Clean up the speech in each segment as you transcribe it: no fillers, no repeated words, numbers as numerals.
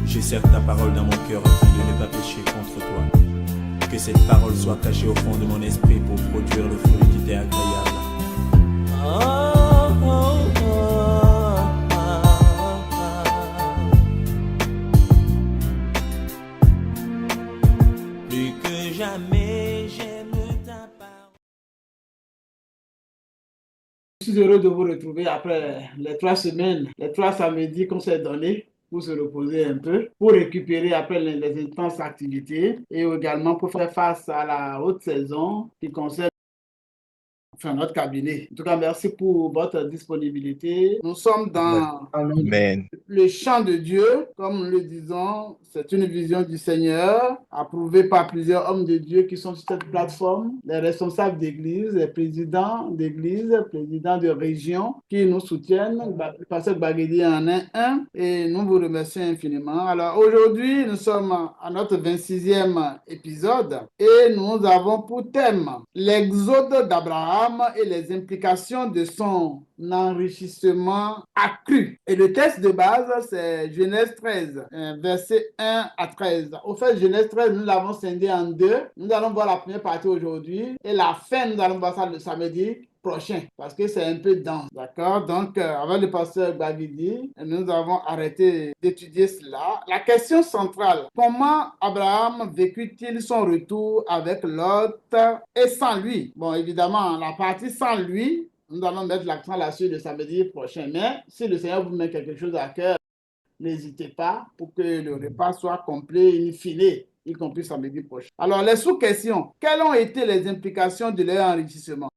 Je serre ta parole dans mon cœur afin de ne pas pécher contre toi. Que cette parole soit cachée au fond de mon esprit pour produire le fruit qui t'est agréable. Plus que jamais, j'aime ta parole. Je suis heureux de vous retrouver après les 3 semaines, les 3 samedis qu'on s'est donnés pour se reposer un peu, pour récupérer après les intenses activités et également pour faire face à la haute saison qui concerne notre cabinet. En tout cas, merci pour votre disponibilité. Nous sommes dans Amen. le chant de Dieu, comme nous le disons, c'est une vision du Seigneur, approuvée par plusieurs hommes de Dieu qui sont sur cette plateforme, les responsables d'église, les présidents d'église, présidents de région qui nous soutiennent. Le pasteur Baguedi en est un et nous vous remercions infiniment. Alors aujourd'hui, nous sommes à notre 26e épisode et nous avons pour thème l'exode d'Abraham et les implications de son enrichissement accru. Et le texte de base, c'est Genèse 13, versets 1 à 13. Au fait, Genèse 13, nous l'avons scindé en deux. Nous allons voir la première partie aujourd'hui et la fin, nous allons voir ça le samedi prochain parce que c'est un peu dense, d'accord? Donc, avec le pasteur Babidi, nous avons arrêté d'étudier cela. La question centrale, comment Abraham vécut-il son retour avec Lot et sans lui? Bon, évidemment, la partie sans lui, nous allons mettre l'accent là-dessus le samedi prochain. Mais si le Seigneur vous met quelque chose à cœur, n'hésitez pas pour que le repas soit complet, in fine, y compris samedi prochain. Alors, les sous-questions. Quelles ont été les implications de leur enrichissement?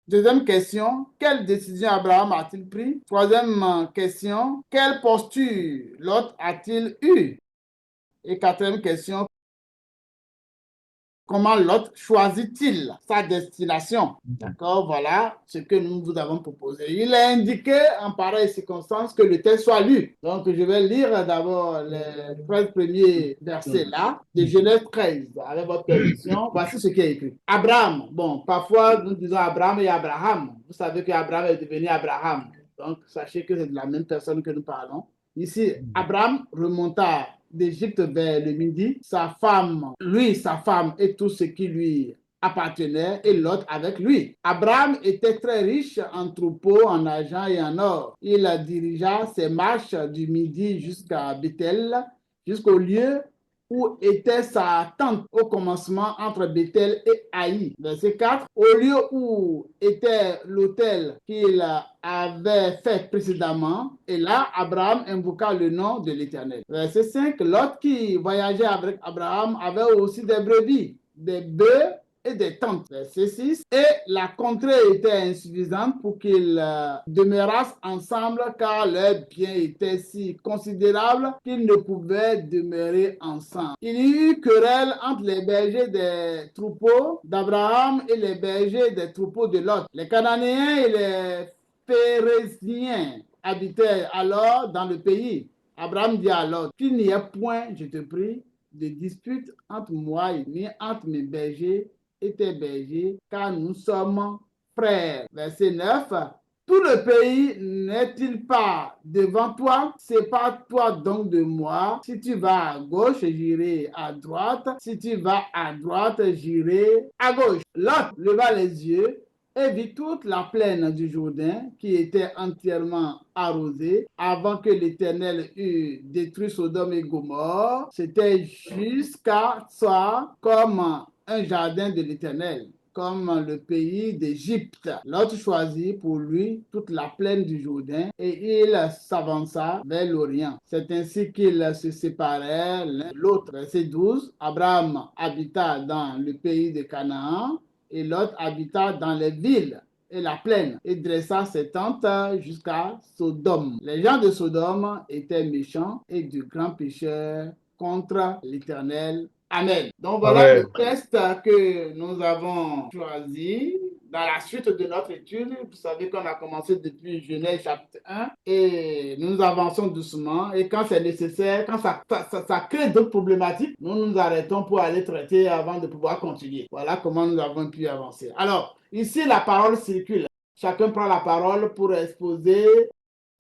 Deuxième question, quelle décision Abraham a-t-il pris? Troisième question, quelle posture Lot a-t-il eu? Et quatrième question, comment Lot choisit-il sa destination? D'accord, voilà ce que nous vous avons proposé. Il est indiqué en pareille circonstance que le texte soit lu. Donc, je vais lire d'abord les 13 premiers versets là, de Genèse 13, avec votre permission. Voici ce qui est écrit. Abraham, bon, parfois nous disons Abraham et Abraham. Vous savez qu'Abraham est devenu Abraham. Donc, sachez que c'est de la même personne que nous parlons. Ici, Abraham remonta d'Égypte vers le midi, sa femme et tout ce qui lui appartenait, et Lot avec lui. Abraham était très riche en troupeaux, en argent et en or. Il dirigea ses marches du midi jusqu'à Bethel, jusqu'au lieu où était sa tente au commencement entre Bethel et Haï. Verset 4. Au lieu où était l'autel qu'il avait fait précédemment, et là, Abraham invoqua le nom de l'Éternel. Verset 5. Lot qui voyageait avec Abraham avait aussi des brebis, des bœufs et des tentes. Verset 6. Et la contrée était insuffisante pour qu'ils demeurassent ensemble car leurs biens étaient si considérables qu'ils ne pouvaient demeurer ensemble. Il y eut querelle entre les bergers des troupeaux d'Abraham et les bergers des troupeaux de Lot. Les Cananéens et les Phéréziens habitaient alors dans le pays. Abraham dit à Lot, qu'il n'y ait point, je te prie, de dispute entre moi ni entre mes bergers et tes bergers, car nous sommes frères. Verset 9. Tout le pays n'est-il pas devant toi? Sépare-toi donc de moi. Si tu vas à gauche, j'irai à droite. Si tu vas à droite, j'irai à gauche. Lot leva les yeux et vit toute la plaine du Jourdain qui était entièrement arrosée avant que l'Éternel eût détruit Sodome et Gomorrhe. C'était jusqu'à ça comme un jardin de l'Éternel, comme le pays d'Égypte. Lot choisit pour lui toute la plaine du Jourdain et il s'avança vers l'Orient. C'est ainsi qu'ils se séparèrent l'un de l'autre. Verset 12. Abraham habita dans le pays de Canaan et Lot habita dans les villes et la plaine et dressa ses tentes jusqu'à Sodome. Les gens de Sodome étaient méchants et de grands pécheurs contre l'Éternel. Amen. Donc voilà le Amen. texte que nous avons choisi dans la suite de notre étude. Vous savez qu'on a commencé depuis Genèse chapitre 1 et nous avançons doucement. Et quand c'est nécessaire, quand ça crée d'autres problématiques, nous nous arrêtons pour aller traiter avant de pouvoir continuer. Voilà comment nous avons pu avancer. Alors, ici, la parole circule. Chacun prend la parole pour exposer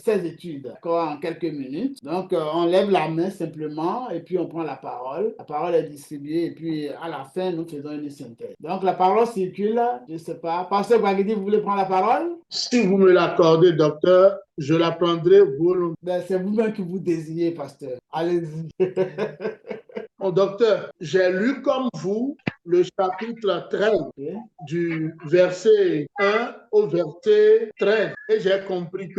ses études, d'accord, en quelques minutes. Donc, on lève la main simplement et puis on prend la parole. La parole est distribuée et puis à la fin, nous faisons une synthèse. Donc, la parole circule, je ne sais pas. Pasteur Guaguidi, vous voulez prendre la parole? Si vous me l'accordez, docteur, je la prendrai volontiers. Ben, c'est vous-même qui vous désirez, pasteur. Allez-y. Mon docteur, j'ai lu comme vous le chapitre 13 Okay. du verset 1 au verset 13 et j'ai compris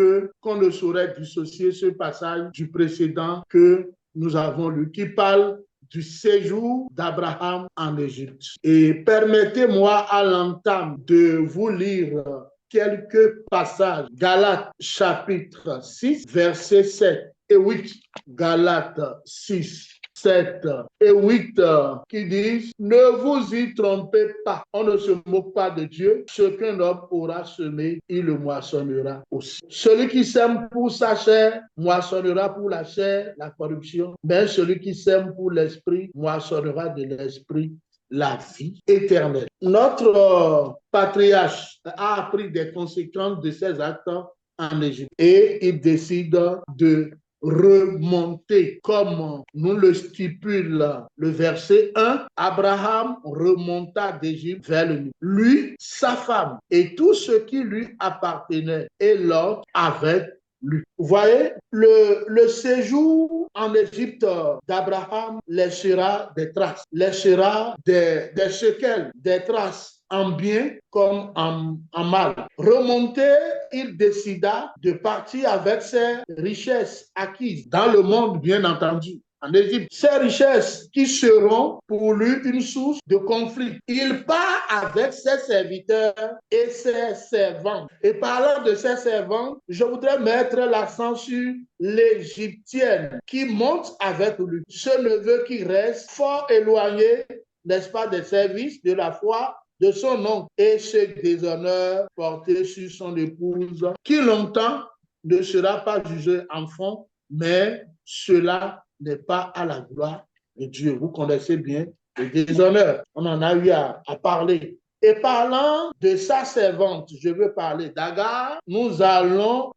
qu'on ne saurait dissocier ce passage du précédent que nous avons lu qui parle du séjour d'Abraham en Égypte. Et permettez-moi à l'entame de vous lire quelques passages. Galates chapitre 6, versets 7 et 8. Galates 6, 7 et 8 qui disent « Ne vous y trompez pas, on ne se moque pas de Dieu. Ce qu'un homme aura semé, il le moissonnera aussi. Celui qui sème pour sa chair, moissonnera pour la chair la corruption, mais celui qui sème pour l'esprit, moissonnera de l'esprit la vie éternelle. » Notre patriarche a appris des conséquences de ses actes en Égypte et il décide de remonter, comme nous le stipule le verset 1, Abraham remonta d'Égypte vers le Nil. Lui, sa femme et tout ce qui lui appartenait et Lot avec lui. Vous voyez, le séjour en Égypte d'Abraham laissera des traces, laissera des séquelles, des traces en bien comme en mal. Remonté, il décida de partir avec ses richesses acquises dans le monde, bien entendu, en Égypte. Ces richesses qui seront pour lui une source de conflit. Il part avec ses serviteurs et ses servantes. Et parlant de ses servantes, je voudrais mettre l'accent sur l'Égyptienne qui monte avec lui. Ce neveu qui reste fort éloigné, n'est-ce pas, des services de la foi de son oncle et ce déshonneur porté sur son épouse, qui longtemps ne sera pas jugé enfant, mais cela n'est pas à la gloire de Dieu. Vous connaissez bien le déshonneur. On en a eu à parler. Et parlant de sa servante, je veux parler d'Agar, nous allons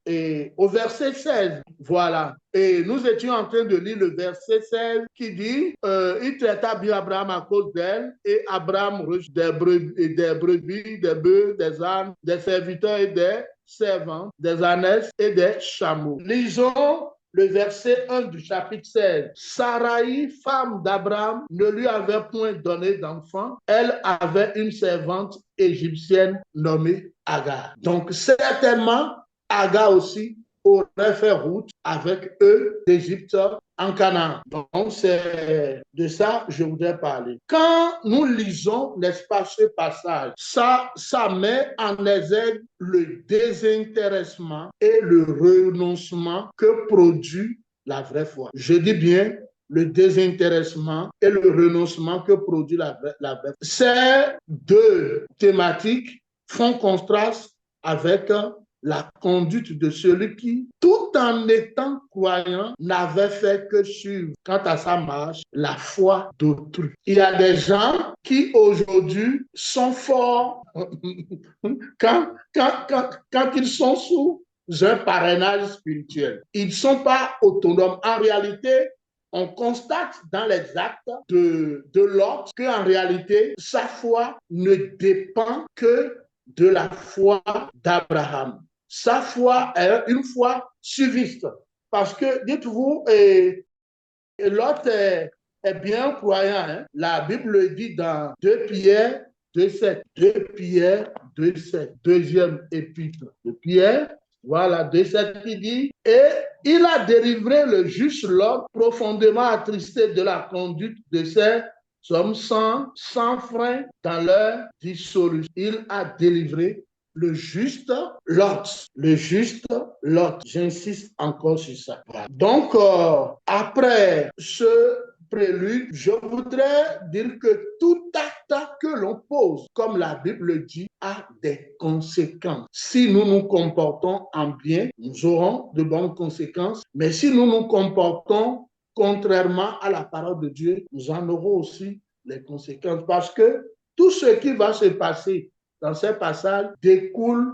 au verset 16. Voilà. Et nous étions en train de lire le verset 16 qui dit il traita bien Abraham à cause d'elle, et Abraham reçut des brebis, des bœufs, des ânes, des serviteurs et des servants, des ânesses et des chameaux. Lisons le verset 1 du chapitre 16. Sarai, femme d'Abraham, ne lui avait point donné d'enfant. Elle avait une servante égyptienne nommée Agar. Donc, certainement, Agar aussi aurait fait route avec eux d'Égypte en Canaan. Donc, c'est de ça que je voudrais parler. Quand nous lisons, n'est-ce pas, ce passage, ça met en exergue le désintéressement et le renoncement que produit la vraie foi. Je dis bien le désintéressement et le renoncement que produit la vraie foi. Ces deux thématiques font contraste avec la conduite de celui qui, tout en étant croyant, n'avait fait que suivre, quant à sa marche, la foi d'autrui. Il y a des gens qui aujourd'hui sont forts quand ils sont sous un parrainage spirituel. Ils ne sont pas autonomes. En réalité, on constate dans les actes de Lot qu'en réalité, sa foi ne dépend que de la foi d'Abraham. Sa foi est une foi suiviste. Parce que, dites-vous, Lot est bien croyant. Hein? La Bible le dit dans 2 Pierre 2,7. 2 Pierre 2,7. Deuxième épître de Pierre. Voilà, 2,7 qui dit « Et il a délivré le juste Lot, profondément attristé de la conduite de ses hommes sans frein dans leur dissolution. Il a délivré le juste Lot. Le juste Lot. J'insiste encore sur ça. Donc, après ce prélude, je voudrais dire que tout acte que l'on pose, comme la Bible dit, a des conséquences. Si nous nous comportons en bien, nous aurons de bonnes conséquences, mais si nous nous comportons contrairement à la parole de Dieu, nous en aurons aussi les conséquences, parce que tout ce qui va se passer dans ces passages découle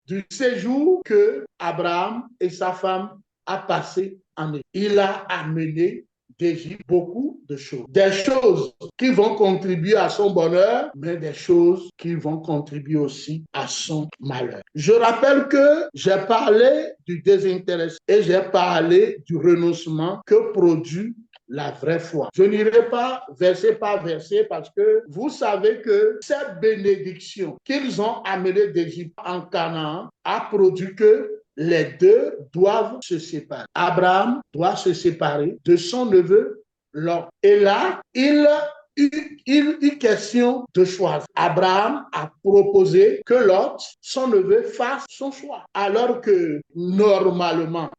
du séjour que Abraham et sa femme a passé en Égypte. Il a amené d'Égypte beaucoup de choses. Des choses qui vont contribuer à son bonheur, mais des choses qui vont contribuer aussi à son malheur. Je rappelle que j'ai parlé du désintéressement et j'ai parlé du renoncement que produit la vraie foi. Je n'irai pas verset par verset parce que vous savez que cette bénédiction qu'ils ont amenée d'Égypte en Canaan a produit que les deux doivent se séparer. Abraham doit se séparer de son neveu Lot. Et là, il est question de choix. Abraham a proposé que Lot, son neveu, fasse son choix. Alors que normalement,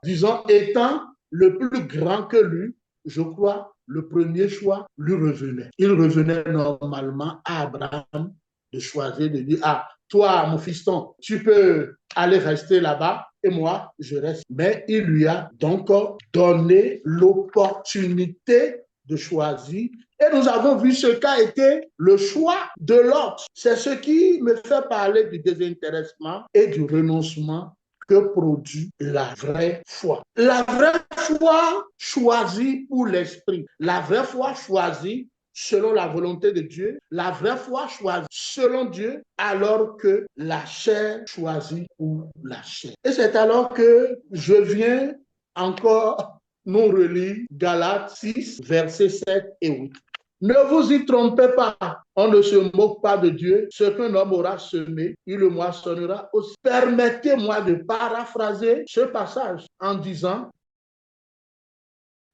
disons, étant le plus grand que lui, je crois, le premier choix lui revenait. Il revenait normalement à Abraham de choisir, de dire, ah, toi, mon fiston, tu peux aller rester là-bas et moi, je reste. Mais il lui a donc donné l'opportunité de choisir. Et nous avons vu ce qu'a été le choix de Lot. C'est ce qui me fait parler du désintéressement et du renoncement que produit la vraie foi. La vraie foi choisit pour l'esprit. La vraie foi choisit selon la volonté de Dieu. La vraie foi choisit selon Dieu, alors que la chair choisit pour la chair. Et c'est alors que je viens encore nous relire Galates 6, versets 7 et 8. Ne vous y trompez pas, on ne se moque pas de Dieu. Ce qu'un homme aura semé, il le moissonnera aussi. Permettez-moi de paraphraser ce passage en disant: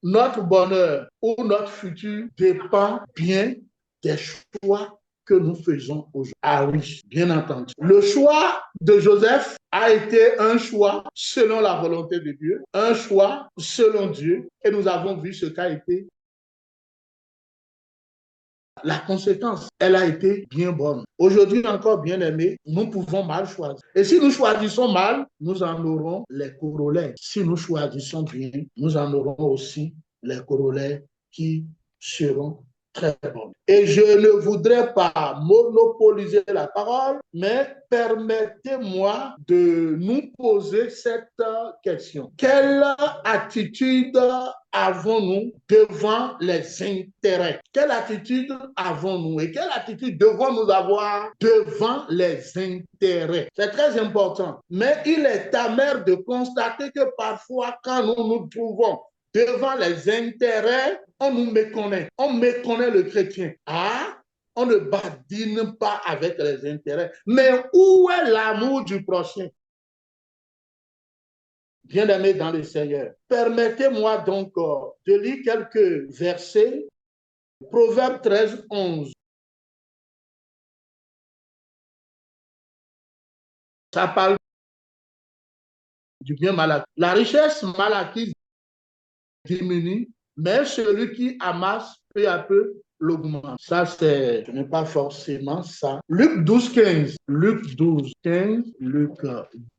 notre bonheur ou notre futur dépend bien des choix que nous faisons aujourd'hui. Ah oui, bien entendu. Le choix de Joseph a été un choix selon la volonté de Dieu, un choix selon Dieu, et nous avons vu ce qu'a été la conséquence. Elle a été bien bonne. Aujourd'hui encore, bien aimé, nous pouvons mal choisir. Et si nous choisissons mal, nous en aurons les corollaires. Si nous choisissons bien, nous en aurons aussi les corollaires qui seront très bons. Et je ne voudrais pas monopoliser la parole, mais permettez-moi de nous poser cette question. Quelle attitude avons-nous devant les intérêts? Quelle attitude avons-nous et quelle attitude devons-nous avoir devant les intérêts? C'est très important. Mais il est amer de constater que parfois, quand nous nous trouvons devant les intérêts, on nous méconnaît. On méconnaît le chrétien. Ah, on ne badine pas avec les intérêts. Mais où est l'amour du prochain? Bien-aimés dans le Seigneur, permettez-moi donc de lire quelques versets. Proverbe 13, 11. Ça parle du bien mal acquis. La richesse mal acquise diminue, mais celui qui amasse peu à peu l'augmente. Ça, ce n'est pas forcément ça. Luc 12, 15. Luc 12, 15. Luc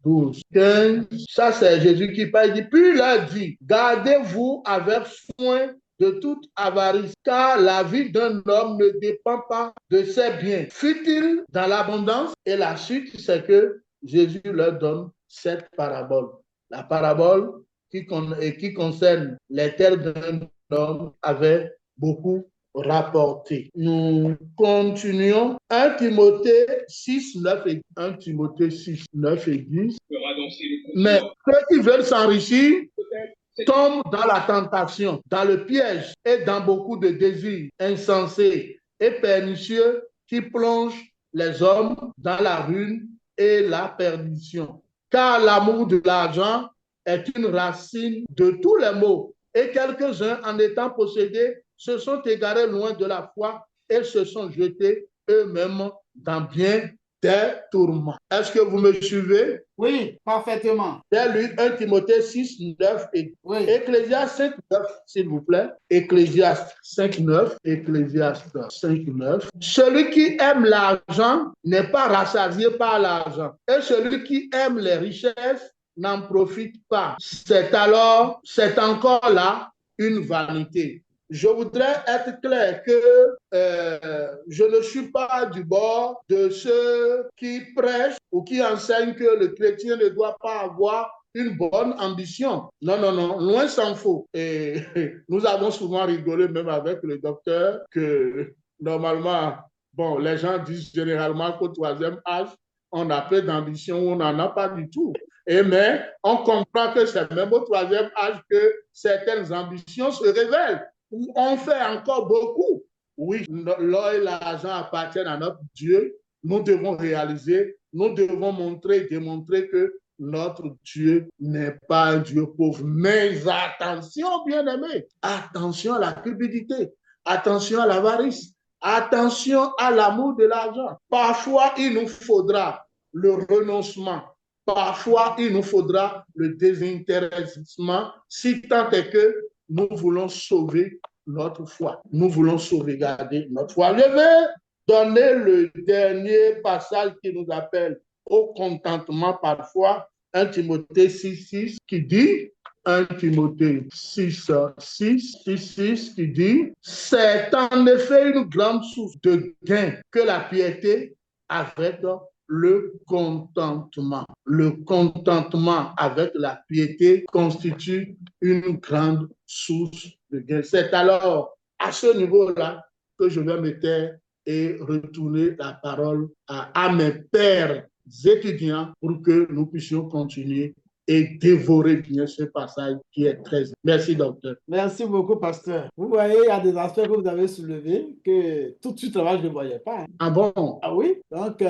12, 15. Ça, c'est Jésus qui parle. Il dit, puis il a dit, gardez-vous avec soin de toute avarice, car la vie d'un homme ne dépend pas de ses biens. Fut-il dans l'abondance? Et la suite, c'est que Jésus leur donne cette parabole. La parabole qui concerne les terres d'un homme avait beaucoup rapporté. Nous continuons. 1 Timothée 6, 9 et 1 Timothée 6, 9 et 10. Mais ceux qui veulent s'enrichir tombent dans la tentation, dans le piège et dans beaucoup de désirs insensés et pernicieux qui plongent les hommes dans la ruine et la perdition. Car l'amour de l'argent est une racine de tous les maux. Et quelques-uns, en étant possédés, se sont égarés loin de la foi et se sont jetés eux-mêmes dans bien des tourments. Est-ce que vous me suivez? Oui, parfaitement. J'ai lu 1 Timothée 6, 9 et Oui. Ecclésiaste 5, 9, s'il vous plaît. Ecclésiaste 5, 9. Ecclésiaste 5, 9. Celui qui aime l'argent n'est pas rassasié par l'argent. Et celui qui aime les richesses n'en profite pas. C'est encore là une vanité. Je voudrais être clair que je ne suis pas du bord de ceux qui prêchent ou qui enseignent que le chrétien ne doit pas avoir une bonne ambition. Non, non, non, loin s'en faut. Et nous avons souvent rigolé même avec le docteur que normalement, bon, les gens disent généralement qu'au troisième âge, on a peu d'ambition ou on n'en a pas du tout. Mais on comprend que c'est même au troisième âge que certaines ambitions se révèlent. On fait encore beaucoup. Oui, l'or et l'argent appartiennent à notre Dieu. Nous devons réaliser, nous devons montrer, démontrer que notre Dieu n'est pas un Dieu pauvre. Mais attention, bien-aimés, attention à la cupidité, attention à l'avarice, attention à l'amour de l'argent. Parfois, il nous faudra le renoncement. Parfois, il nous faudra le désintéressement, si tant est que nous voulons sauver notre foi. Nous voulons sauvegarder notre foi. Je vais donner le dernier passage qui nous appelle au contentement parfois, 1 Timothée 6, 6, qui dit, 1 Timothée 6, 6, 6, 6, qui dit, c'est en effet une grande source de gain que la piété avec le contentement. Le contentement avec la piété constitue une grande source de gain. C'est alors à ce niveau-là que je vais me taire et retourner la parole à mes pères étudiants pour que nous puissions continuer et dévorer bien ce passage qui est très... Merci, docteur. Merci beaucoup, pasteur. Vous voyez, il y a des aspects que vous avez soulevés que tout de suite, là, je ne voyais pas. Hein. Ah bon? Ah oui? Donc,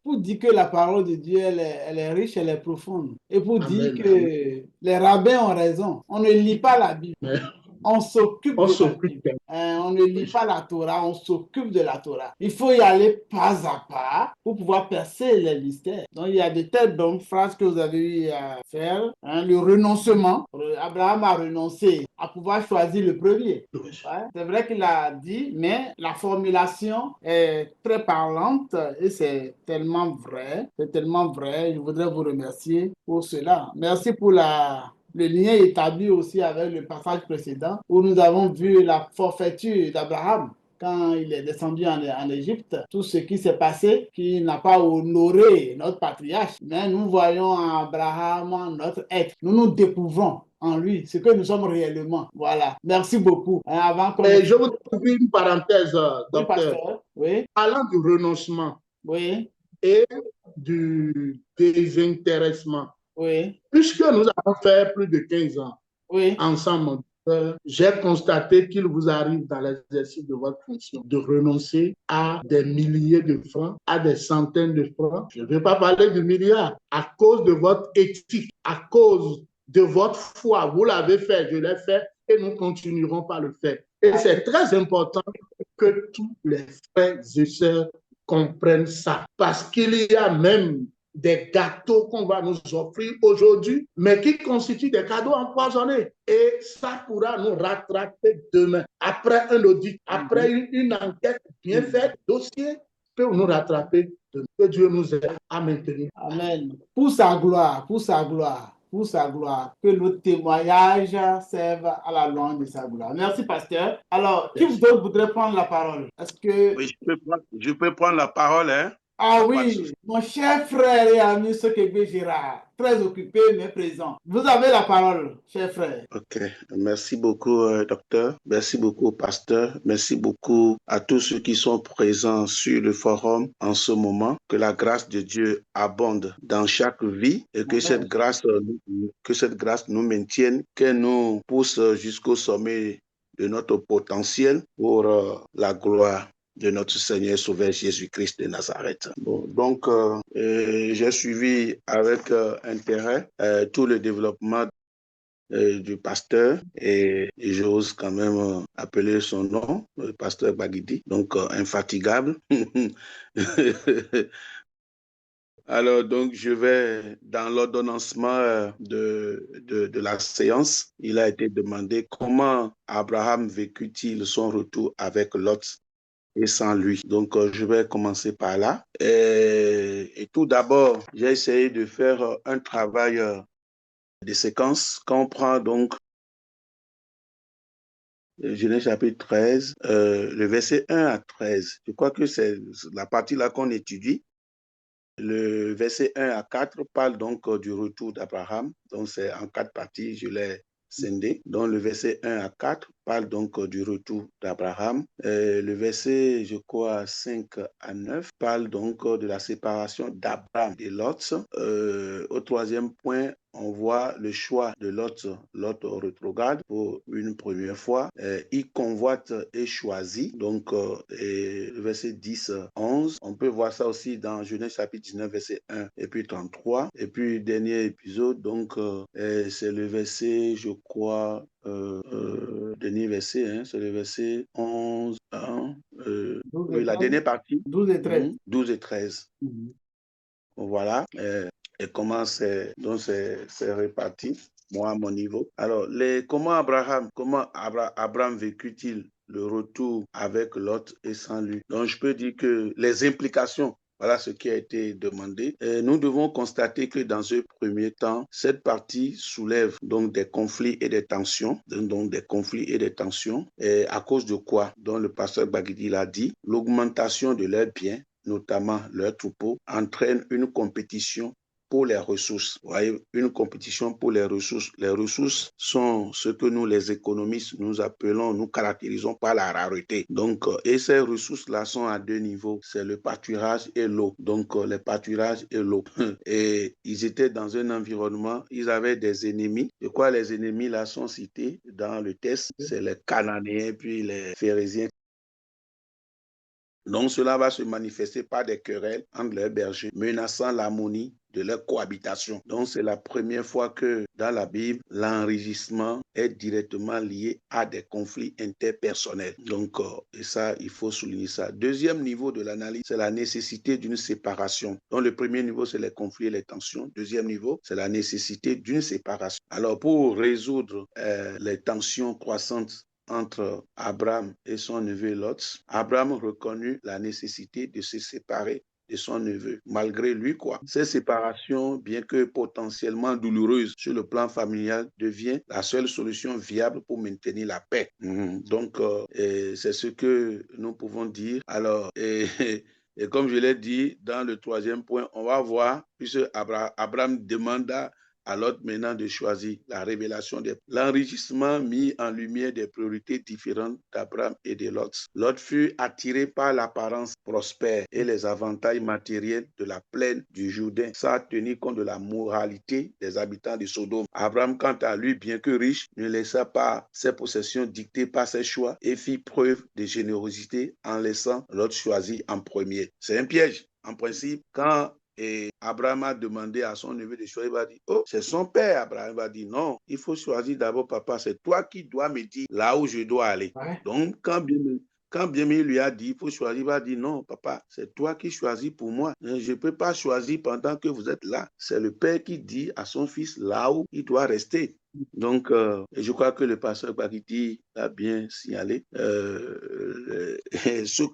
pour dire que la parole de Dieu, elle est riche, elle est profonde. Et pour dire que les rabbins ont raison. On ne lit pas la Bible. Mais... On s'occupe de la Bible. On ne lit pas la Torah, on s'occupe de la Torah. Il faut y aller pas à pas pour pouvoir percer les mystères. Donc, il y a de telles bonnes phrases que vous avez eu à faire. Hein, le renoncement. Abraham a renoncé à pouvoir choisir le premier. Ouais, c'est vrai qu'il a dit, mais la formulation est très parlante et c'est tellement vrai. C'est tellement vrai. Je voudrais vous remercier pour cela. Merci pour le lien établi aussi avec le passage précédent où nous avons vu la forfaiture d'Abraham quand il est descendu en Égypte, tout ce qui s'est passé, qui n'a pas honoré notre patriarche. Mais nous voyons en Abraham notre être. Nous nous découvrons en lui, ce que nous sommes réellement. Voilà. Merci beaucoup. Avant je vous ouvrir une parenthèse, docteur. Oui, pasteur. Oui. Parlant du renoncement et du désintéressement. Oui. Puisque nous avons fait plus de 15 ans ensemble, j'ai constaté qu'il vous arrive dans l'exercice de votre fonction de renoncer à des milliers de francs, à des centaines de francs. Je ne vais pas parler de milliards. À cause de votre éthique, à cause de votre foi, vous l'avez fait, je l'ai fait et nous continuerons par le faire. Et c'est très important que tous les frères et sœurs comprennent ça. Parce qu'il y a même des gâteaux qu'on va nous offrir aujourd'hui, mais qui constituent des cadeaux empoisonnés. Et ça pourra nous rattraper demain. Après un audit, après une enquête bien faite, dossier peut nous rattraper demain. Que Dieu nous aide à maintenir. Amen. Pour sa gloire, pour sa gloire. Pour sa gloire, que le témoignage serve à la louange de sa gloire. Merci, pasteur. Alors, qui d'autre voudrait prendre la parole? Est-ce que... Oui, je peux prendre la parole, hein? Ah oui, mon cher frère et ami Sokebe Gérard, très occupé mais présent. Vous avez la parole, cher frère. Ok, merci beaucoup, docteur. Merci beaucoup, pasteur. Merci beaucoup à tous ceux qui sont présents sur le forum en ce moment. Que la grâce de Dieu abonde dans chaque vie et que cette grâce nous maintienne, qu'elle nous pousse jusqu'au sommet de notre potentiel pour la gloire de notre Seigneur Sauveur Jésus-Christ de Nazareth. Bon, donc, j'ai suivi avec intérêt tout le développement du pasteur et j'ose quand même appeler son nom, le pasteur Baguidi, donc infatigable. Alors, donc, je vais dans l'ordonnancement de la séance. Il a été demandé comment Abraham vécut-il son retour avec Lot et sans lui. Donc, je vais commencer par là. Et tout d'abord, j'ai essayé de faire un travail de séquence. Quand on prend donc Genèse chapitre 13, le verset 1 à 13, je crois que c'est la partie là qu'on étudie. Le verset 1 à 4 parle donc du retour d'Abraham. Donc, c'est en 4 parties, je l'ai scindé. Donc, le verset 1 à 4 parle donc du retour d'Abraham. Le verset, je crois, 5 à 9 parle donc de la séparation d'Abraham et Lot. Au troisième point, on voit le choix de Lot. Lot rétrograde pour une première fois. Il convoite et choisit. Donc, le verset 10, 11. On peut voir ça aussi dans Genèse chapitre 19, verset 1 et puis 33. Et puis, dernier épisode, donc, c'est le verset, je crois, dernier verset, hein, c'est le verset 11, 1. Oui, la dernière partie. 12 et 13. 12 et 13. Voilà. Et comment c'est réparti, moi à mon niveau. Alors, comment Abraham vécut-il le retour avec Lot et sans lui? Donc, je peux dire que les implications, voilà ce qui a été demandé. Et nous devons constater que dans un premier temps, cette partie soulève donc des conflits et des tensions. Et à cause de quoi? Donc, le pasteur Bagidi l'a dit, l'augmentation de leurs biens, notamment leurs troupeaux, entraîne une compétition pour les ressources. Vous voyez, une compétition pour les ressources. Les ressources sont ce que nous, les économistes, nous caractérisons par la rareté. Donc, et ces ressources-là sont à deux niveaux. C'est le pâturage et l'eau. Donc, les pâturages et l'eau. Et ils étaient dans un environnement, ils avaient des ennemis. De quoi les ennemis là sont cités dans le texte? C'est les Cananéens, puis les Phérésiens. Donc, cela va se manifester par des querelles entre les bergers, menaçant l'harmonie de leur cohabitation. Donc, c'est la première fois que dans la Bible, l'enrichissement est directement lié à des conflits interpersonnels. Donc, et ça, il faut souligner ça. Deuxième niveau de l'analyse, c'est la nécessité d'une séparation. Donc, le premier niveau, c'est les conflits et les tensions. Deuxième niveau, c'est la nécessité d'une séparation. Alors, pour résoudre les tensions croissantes entre Abraham et son neveu Lot, Abraham reconnut la nécessité de se séparer de son neveu, malgré lui, quoi. Cette séparation, bien que potentiellement douloureuse sur le plan familial, devient la seule solution viable pour maintenir la paix. Donc, c'est ce que nous pouvons dire. Alors, et comme je l'ai dit, dans le troisième point, on va voir, puisque Abraham demanda à Lot maintenant de choisir la révélation de l'enrichissement mis en lumière des priorités différentes d'Abraham et de Lot. Lot fut attiré par l'apparence prospère et les avantages matériels de la plaine du Jourdain, sans tenir compte de la moralité des habitants de Sodome. Abraham, quant à lui, bien que riche, ne laissa pas ses possessions dictées par ses choix et fit preuve de générosité en laissant Lot choisir en premier. C'est un piège. En principe, quand Abraham a demandé à son neveu de choisir, il va dire, oh, c'est son père. Abraham va dire, non, il faut choisir d'abord, papa, c'est toi qui dois me dire là où je dois aller. Ouais. Donc, quand bien il lui a dit, il faut choisir, il va dire, non, papa, c'est toi qui choisis pour moi. Je ne peux pas choisir pendant que vous êtes là. C'est le père qui dit à son fils là où il doit rester. Donc, je crois que le pasteur Bagidi a bien signalé.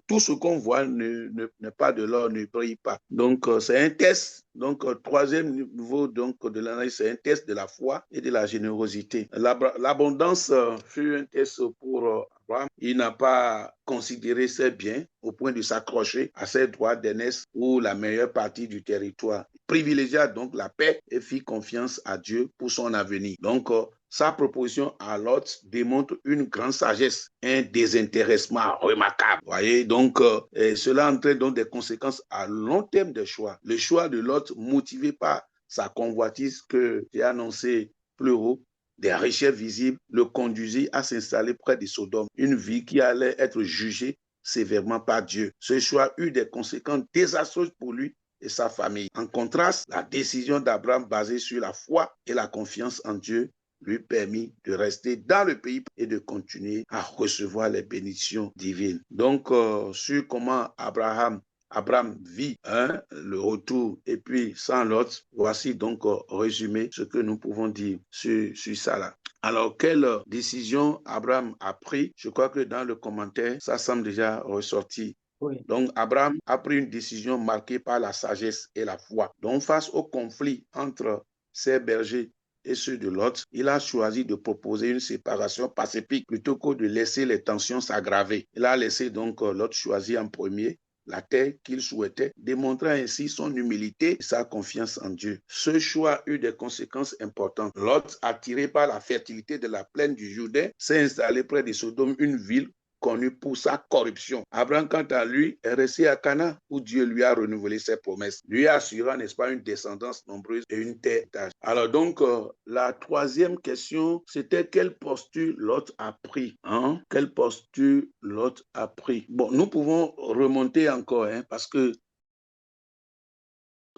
Tout ce qu'on voit n'est pas de l'or, ne brille pas. Donc, c'est un test. Donc, troisième niveau donc, de l'analyse, c'est un test de la foi et de la générosité. L'abondance fut un test pour Abraham. Il n'a pas considéré ses biens au point de s'accrocher à ses droits d'aînesse ou la meilleure partie du territoire. Il privilégia donc la paix et fit confiance à Dieu pour son avenir. Donc, sa proposition à Lot démontre une grande sagesse, un désintéressement remarquable. Vous voyez, donc cela entraîne donc des conséquences à long terme des choix. Le choix de Lot, motivé par sa convoitise que j'ai annoncé plus haut, des richesses visibles, le conduisit à s'installer près de Sodome, une vie qui allait être jugée sévèrement par Dieu. Ce choix eut des conséquences désastreuses pour lui et sa famille. En contraste, la décision d'Abraham basée sur la foi et la confiance en Dieu lui permit de rester dans le pays et de continuer à recevoir les bénédictions divines. Donc, sur comment Abraham Abraham vit le retour et puis sans Lot. Voici donc résumé ce que nous pouvons dire sur ça là. Alors, quelle décision Abraham a pris? Je crois que dans le commentaire, ça semble déjà ressorti. Oui. Donc, Abraham a pris une décision marquée par la sagesse et la foi. Donc, face au conflit entre ses bergers et ceux de Lot, il a choisi de proposer une séparation pacifique plutôt que de laisser les tensions s'aggraver. Il a laissé donc Lot choisir en premier la terre qu'il souhaitait, démontrant ainsi son humilité et sa confiance en Dieu. Ce choix a eu des conséquences importantes. Lot, attiré par la fertilité de la plaine du Jourdain, s'est installé près de Sodome, une ville connu pour sa corruption. Abraham, quant à lui, est resté à Canaan, où Dieu lui a renouvelé ses promesses, lui assurant, n'est-ce pas, une descendance nombreuse et une terre. Alors donc, la troisième question, c'était quelle posture Lot a pris, hein? Quelle posture Lot a pris? Bon, nous pouvons remonter encore, parce que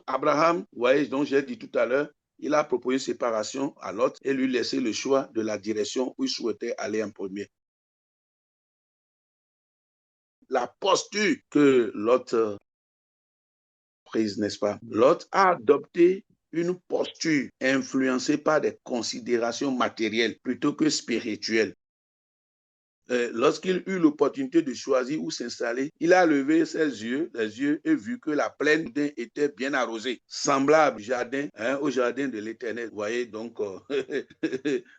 Abraham, vous voyez, donc j'ai dit tout à l'heure, il a proposé une séparation à Lot et lui laissé le choix de la direction où il souhaitait aller en premier. La posture que Lot a prise, n'est-ce pas? Lot a adopté une posture influencée par des considérations matérielles plutôt que spirituelles. Lorsqu'il eut l'opportunité de choisir où s'installer, il a levé les yeux et vu que la plaine était bien arrosée, semblable au jardin de l'Éternel. Vous voyez, donc,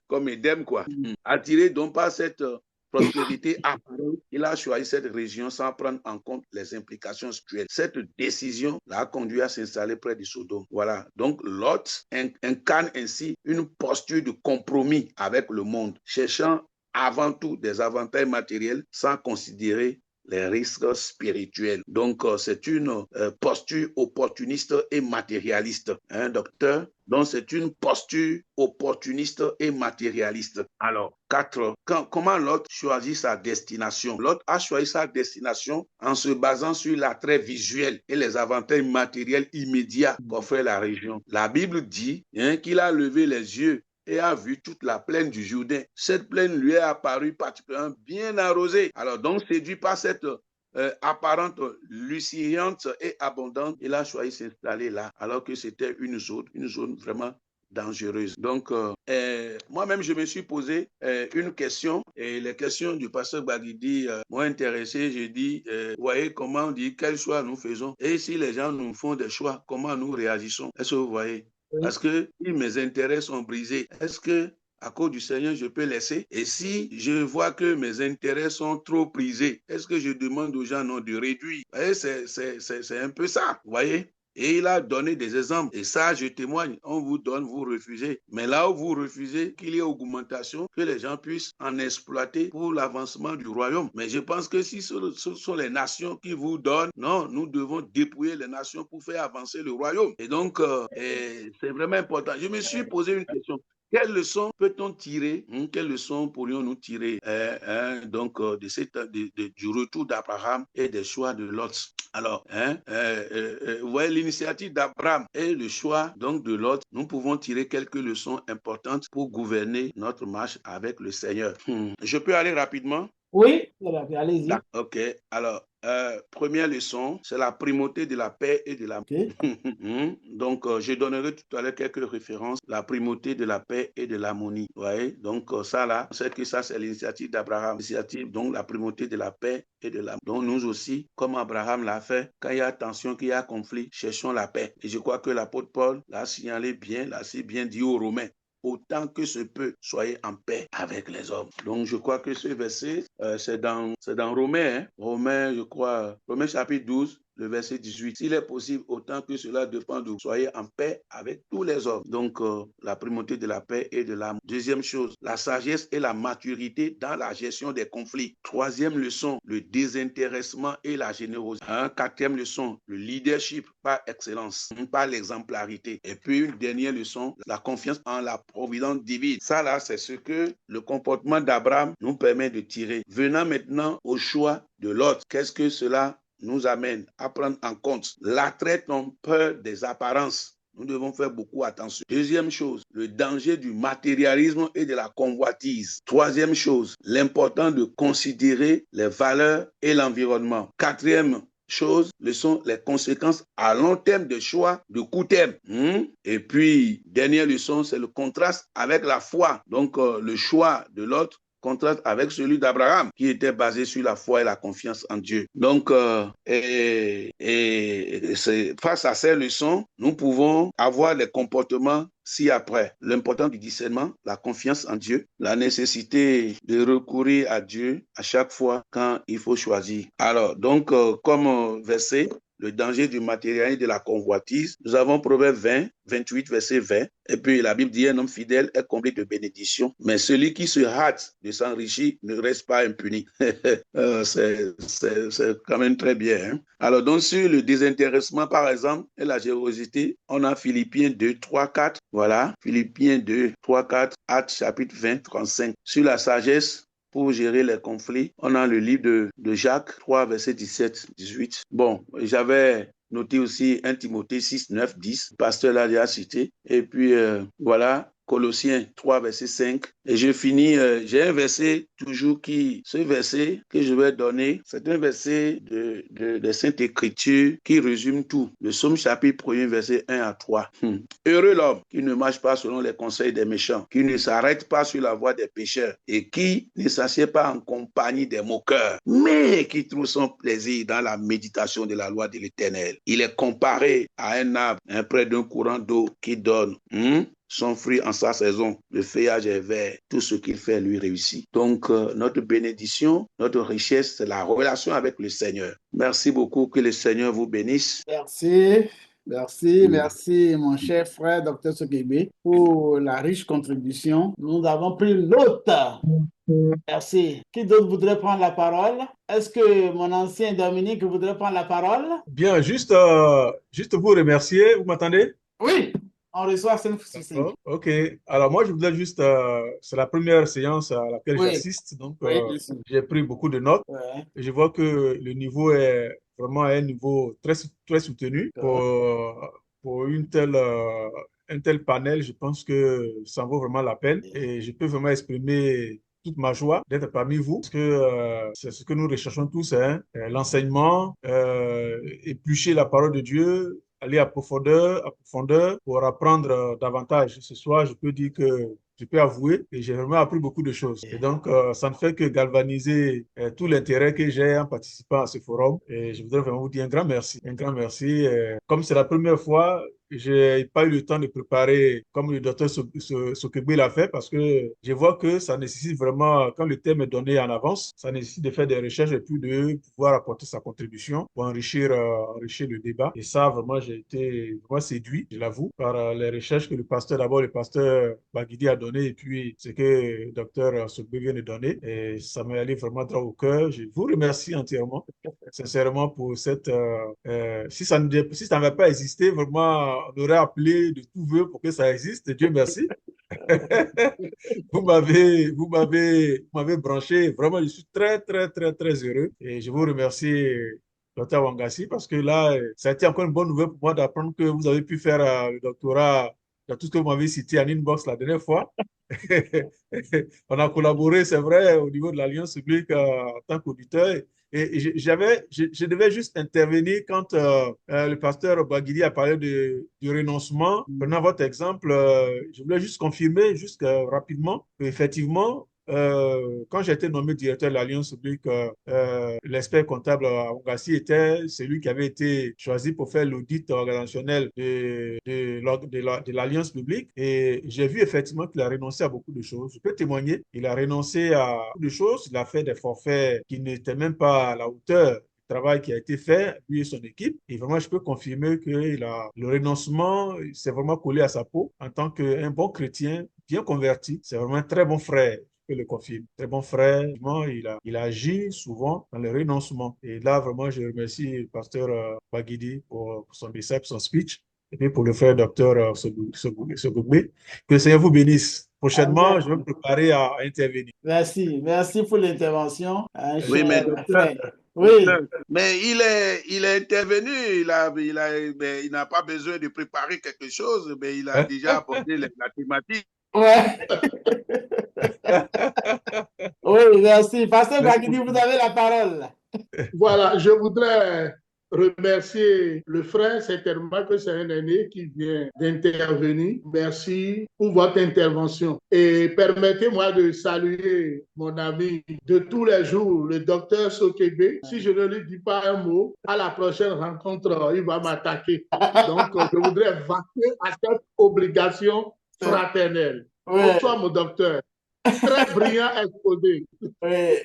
comme Éden, quoi. Attiré donc par cette prospérité apparente, il a choisi cette région sans prendre en compte les implications spirituelles. Cette décision l'a conduit à s'installer près de Sodome. Voilà. Donc, Lot incarne ainsi une posture de compromis avec le monde, cherchant avant tout des avantages matériels sans considérer les risques spirituels. Donc, c'est une posture opportuniste et matérialiste, docteur? Donc, c'est une posture opportuniste et matérialiste. Alors, 4. Comment Lot choisit sa destination? Lot a choisi sa destination en se basant sur l'attrait visuel et les avantages matériels immédiats qu'offrait la région. La Bible dit qu'il a levé les yeux et a vu toute la plaine du Jourdain. Cette plaine lui est apparue particulièrement bien arrosée. Alors donc, séduit par cette apparente luxuriante et abondante, il a choisi de s'installer là, alors que c'était une zone vraiment dangereuse. Donc, moi-même, je me suis posé une question, et les questions du pasteur Bagidi m'ont intéressé. J'ai dit, voyez comment on dit, quel choix nous faisons, et si les gens nous font des choix, comment nous réagissons? Est-ce que vous voyez? Parce que si mes intérêts sont brisés, est-ce que à cause du Seigneur, je peux laisser? Et si je vois que mes intérêts sont trop brisés, est-ce que je demande aux gens non de réduire? C'est un peu ça, vous voyez? Et il a donné des exemples. Et ça, je témoigne. On vous donne, vous refusez. Mais là où vous refusez qu'il y ait augmentation, que les gens puissent en exploiter pour l'avancement du royaume. Mais je pense que si ce sont les nations qui vous donnent, non, nous devons dépouiller les nations pour faire avancer le royaume. Et donc, c'est vraiment important. Je me suis posé une question. Quelles leçons peut-on tirer? Quelles leçons pourrions-nous tirer donc du retour d'Abraham et des choix de Lot? Alors, vous voyez, l'initiative d'Abraham et le choix donc de Lot, nous pouvons tirer quelques leçons importantes pour gouverner notre marche avec le Seigneur. Je peux aller rapidement? Oui, allez-y. Ok, alors, première leçon, c'est la primauté de la paix et de la... Okay. Donc, je donnerai tout à l'heure quelques références, la primauté de la paix et de l'harmonie. Vous voyez, donc ça là, c'est que ça, c'est l'initiative d'Abraham. L'initiative, donc la primauté de la paix et de l'harmonie. Donc, nous aussi, comme Abraham l'a fait, quand il y a tension, qu'il y a conflit, cherchons la paix. Et je crois que l'apôtre Paul l'a signalé bien, l'a si bien dit aux Romains. Autant que se peut, soyez en paix avec les hommes. Donc, je crois que ce verset, c'est dans Romains, Romains, je crois, Romains chapitre 12, le verset 18. S'il est possible, autant que cela dépend de vous, soyez en paix avec tous les hommes. Donc, la primauté de la paix et de l'amour. Deuxième chose, la sagesse et la maturité dans la gestion des conflits. Troisième leçon, le désintéressement et la générosité. Quatrième leçon, le leadership par excellence, par l'exemplarité. Et puis, une dernière leçon, la confiance en la providence divine. Ça, là, c'est ce que le comportement d'Abraham nous permet de tirer. Venant maintenant au choix de Lot, qu'est-ce que cela nous amène à prendre en compte? L'attrait trompeur des apparences. Nous devons faire beaucoup attention. Deuxième chose, le danger du matérialisme et de la convoitise. Troisième chose, l'importance de considérer les valeurs et l'environnement. Quatrième chose, leçon, les conséquences à long terme des choix de court terme. Et puis, dernière leçon, c'est le contraste avec la foi. Donc, le choix de l'autre contraste avec celui d'Abraham, qui était basé sur la foi et la confiance en Dieu. Donc, face à ces leçons, nous pouvons avoir les comportements ci-après. L'importance du discernement, la confiance en Dieu, la nécessité de recourir à Dieu à chaque fois quand il faut choisir. Alors, donc, comme verset, le danger du matériel et de la convoitise. Nous avons Proverbe 20, 28, verset 20. Et puis la Bible dit, un homme fidèle est comblé de bénédictions, mais celui qui se hâte de s'enrichir ne reste pas impuni. C'est quand même très bien. Hein? Alors donc sur le désintéressement, par exemple, et la générosité, on a Philippiens 2, 3, 4. Voilà, Philippiens 2, 3, 4, Actes chapitre 20, 35. Sur la sagesse, pour gérer les conflits, on a le livre de Jacques 3, verset 17, 18. Bon, j'avais noté aussi 1 Timothée 6, 9, 10. Le pasteur l'a déjà cité. Et puis, voilà, Colossiens 3, verset 5. Et je finis, j'ai un verset toujours ce verset que je vais donner, c'est un verset de Sainte Écriture qui résume tout. Le Psaume chapitre 1, verset 1 à 3. Heureux l'homme qui ne marche pas selon les conseils des méchants, qui ne s'arrête pas sur la voie des pécheurs et qui ne s'assied pas en compagnie des moqueurs, mais qui trouve son plaisir dans la méditation de la loi de l'Éternel. Il est comparé à un arbre près d'un courant d'eau qui donne son fruit en sa saison, le feuillage est vert, tout ce qu'il fait lui réussit. Donc, notre bénédiction, notre richesse, c'est la relation avec le Seigneur. Merci beaucoup, que le Seigneur vous bénisse. Merci, mon cher frère, Dr. Sokebe, pour la riche contribution. Nous avons pris note. Merci. Qui d'autre voudrait prendre la parole? Est-ce que mon ancien Dominique voudrait prendre la parole? Bien, juste vous remercier. Vous m'entendez? Oui, on reçoit 5 sur 5. Ok. Alors moi, je voudrais juste, c'est la première séance à laquelle j'assiste, donc j'ai pris beaucoup de notes. Et je vois que le niveau est vraiment à un niveau très, très soutenu pour un tel panel. Je pense que ça en vaut vraiment la peine et je peux vraiment exprimer toute ma joie d'être parmi vous, parce que c'est ce que nous recherchons tous, hein, l'enseignement, éplucher la parole de Dieu, aller à profondeur pour apprendre davantage. Ce soir, je peux dire que je peux avouer que j'ai vraiment appris beaucoup de choses. Et donc, ça ne fait que galvaniser tout l'intérêt que j'ai en participant à ce forum. Et je voudrais vraiment vous dire un grand merci. Un grand merci. Comme c'est la première fois, je n'ai pas eu le temps de préparer comme le docteur Sokebe l'a fait parce que je vois que ça nécessite vraiment, quand le thème est donné en avance, ça nécessite de faire des recherches et puis de pouvoir apporter sa contribution pour enrichir le débat. Et ça, vraiment, j'ai été vraiment séduit, je l'avoue, par les recherches que le pasteur Baguidi a donné et puis ce que le docteur Sokebe vient de donner. Et ça m'est allé vraiment droit au cœur. Je vous remercie entièrement, sincèrement, pour cette... si ça n'avait pas existé, vraiment, on aurait appelé de tout vœu pour que ça existe. Dieu merci. Vous m'avez branché. Vraiment, je suis très, très, très, très heureux. Et je vous remercie, Dr. Wangassi, parce que là, ça a été encore une bonne nouvelle pour moi d'apprendre que vous avez pu faire le doctorat dans tout ce que vous m'avez cité en inbox la dernière fois. On a collaboré, c'est vrai, au niveau de l'Alliance publique en tant qu'auditeur. Et je devais juste intervenir quand le pasteur Baguidi a parlé du renoncement. Prenant votre exemple, je voulais juste confirmer, juste rapidement, qu'effectivement, quand j'ai été nommé directeur de l'Alliance publique, l'expert comptable à Wangassi était celui qui avait été choisi pour faire l'audit organisationnel de l'Alliance publique. Et j'ai vu effectivement qu'il a renoncé à beaucoup de choses. Je peux témoigner, il a renoncé à beaucoup de choses. Il a fait des forfaits qui n'étaient même pas à la hauteur travail qui a été fait, lui et son équipe. Et vraiment, je peux confirmer que le renoncement s'est vraiment collé à sa peau en tant qu'un bon chrétien, bien converti. C'est vraiment un très bon frère. Je peux le confirmer. Très bon frère. Il a agi souvent dans le renoncement. Et là, vraiment, je remercie le pasteur Baguidi pour son message, son speech. Et puis pour le frère docteur Sogogbe. Que le Seigneur vous bénisse. Prochainement, je vais me préparer à intervenir. Merci pour l'intervention. Oui, mais oui. Mais il est intervenu, il n'a pas besoin de préparer quelque chose, mais il a déjà abordé la thématique. Ouais. Oui, merci. Pasteur Baguidi, vous avez la parole. Voilà, je voudrais remercier le frère, certainement que c'est un aîné qui vient d'intervenir. Merci pour votre intervention. Et permettez-moi de saluer mon ami de tous les jours, le docteur Sokebe. Si je ne lui dis pas un mot, à la prochaine rencontre, il va m'attaquer. Donc, je voudrais vaquer à cette obligation fraternelle. Bonsoir, mon docteur. Très brillant exposé. Oui.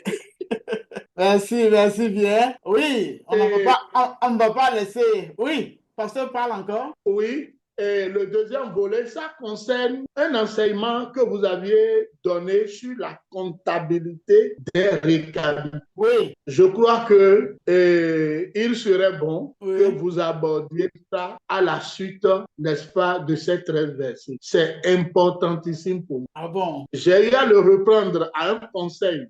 Merci bien. Oui, on ne va pas laisser. Oui, pasteur parle encore. Oui, et le deuxième volet, ça concerne un enseignement que vous aviez donné sur la comptabilité des récabis. Oui. Je crois que il serait bon que vous abordiez ça à la suite, n'est-ce pas, de ces 13 versets. C'est importantissime pour moi. Ah bon? J'ai eu à le reprendre à un conseil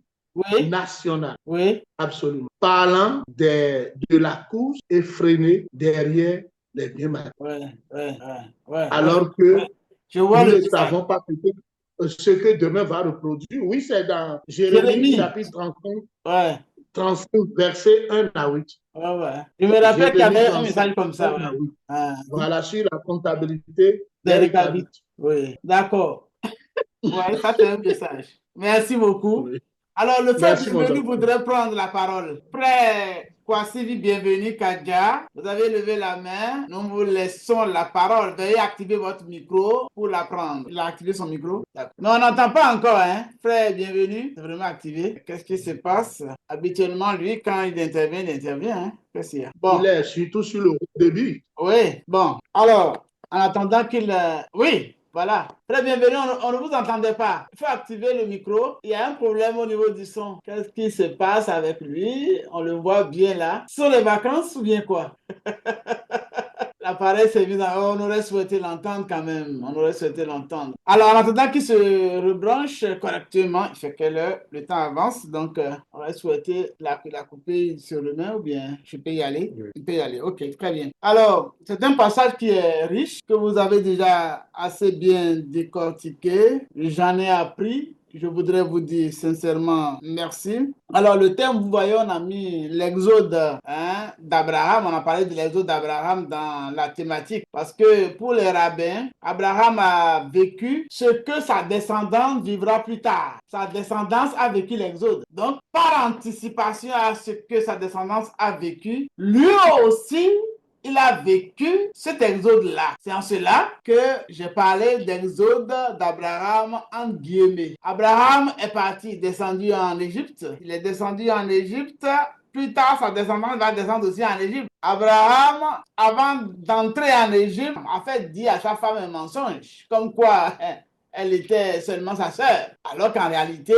national. Oui. Absolument. Parlant de la course effrénée derrière les biens matériels. Alors que nous ne savons pas ce que demain va reproduire. Oui, c'est dans Jérémie chapitre 35, 35 verset 1 à 8. Je me rappelle qu'il y avait un message comme ça. Voilà, sur la comptabilité des récabis. Oui, d'accord. Oui, ça c'est un message. Merci beaucoup. Oui. Alors, le frère bienvenu voudrait prendre la parole. Frère Kwasivi, bienvenue, Kadja. Vous avez levé la main. Nous vous laissons la parole. Veuillez activer votre micro pour la prendre. Il a activé son micro? Non, on n'entend pas encore, hein? Frère, bienvenue. C'est vraiment activé. Qu'est-ce qui se passe? Habituellement, lui, quand il intervient, hein? Qu'est-ce qu'il y a? Bon. Il est surtout sur le débit. Oui, bon. Alors, en attendant qu'il... Oui. Voilà. Très bienvenue, on ne vous entendait pas. Il faut activer le micro. Il y a un problème au niveau du son. Qu'est-ce qui se passe avec lui? On le voit bien là. Sur les vacances ou bien quoi? L'appareil s'est mis on aurait souhaité l'entendre quand même. On aurait souhaité l'entendre. Alors, en attendant qu'il se rebranche correctement, il fait quelle heure? Le temps avance. Donc, on aurait souhaité la couper sur le main ou bien je peux y aller? Oui. Il peut y aller. OK, très bien. Alors, c'est un passage qui est riche, que vous avez déjà assez bien décortiqué. J'en ai appris. Je voudrais vous dire sincèrement merci. Alors, le thème, vous voyez, on a mis l'exode d'Abraham. On a parlé de l'exode d'Abraham dans la thématique. Parce que pour les rabbins, Abraham a vécu ce que sa descendance vivra plus tard. Sa descendance a vécu l'exode. Donc, par anticipation à ce que sa descendance a vécu, lui aussi, il a vécu cet exode-là. C'est en cela que j'ai parlé d'exode d'Abraham en guillemets. Abraham est parti, descendu en Égypte. Il est descendu en Égypte. Plus tard, sa descendance va descendre aussi en Égypte. Abraham, avant d'entrer en Égypte, a fait dire à sa femme un mensonge, comme quoi elle était seulement sa sœur, alors qu'en réalité,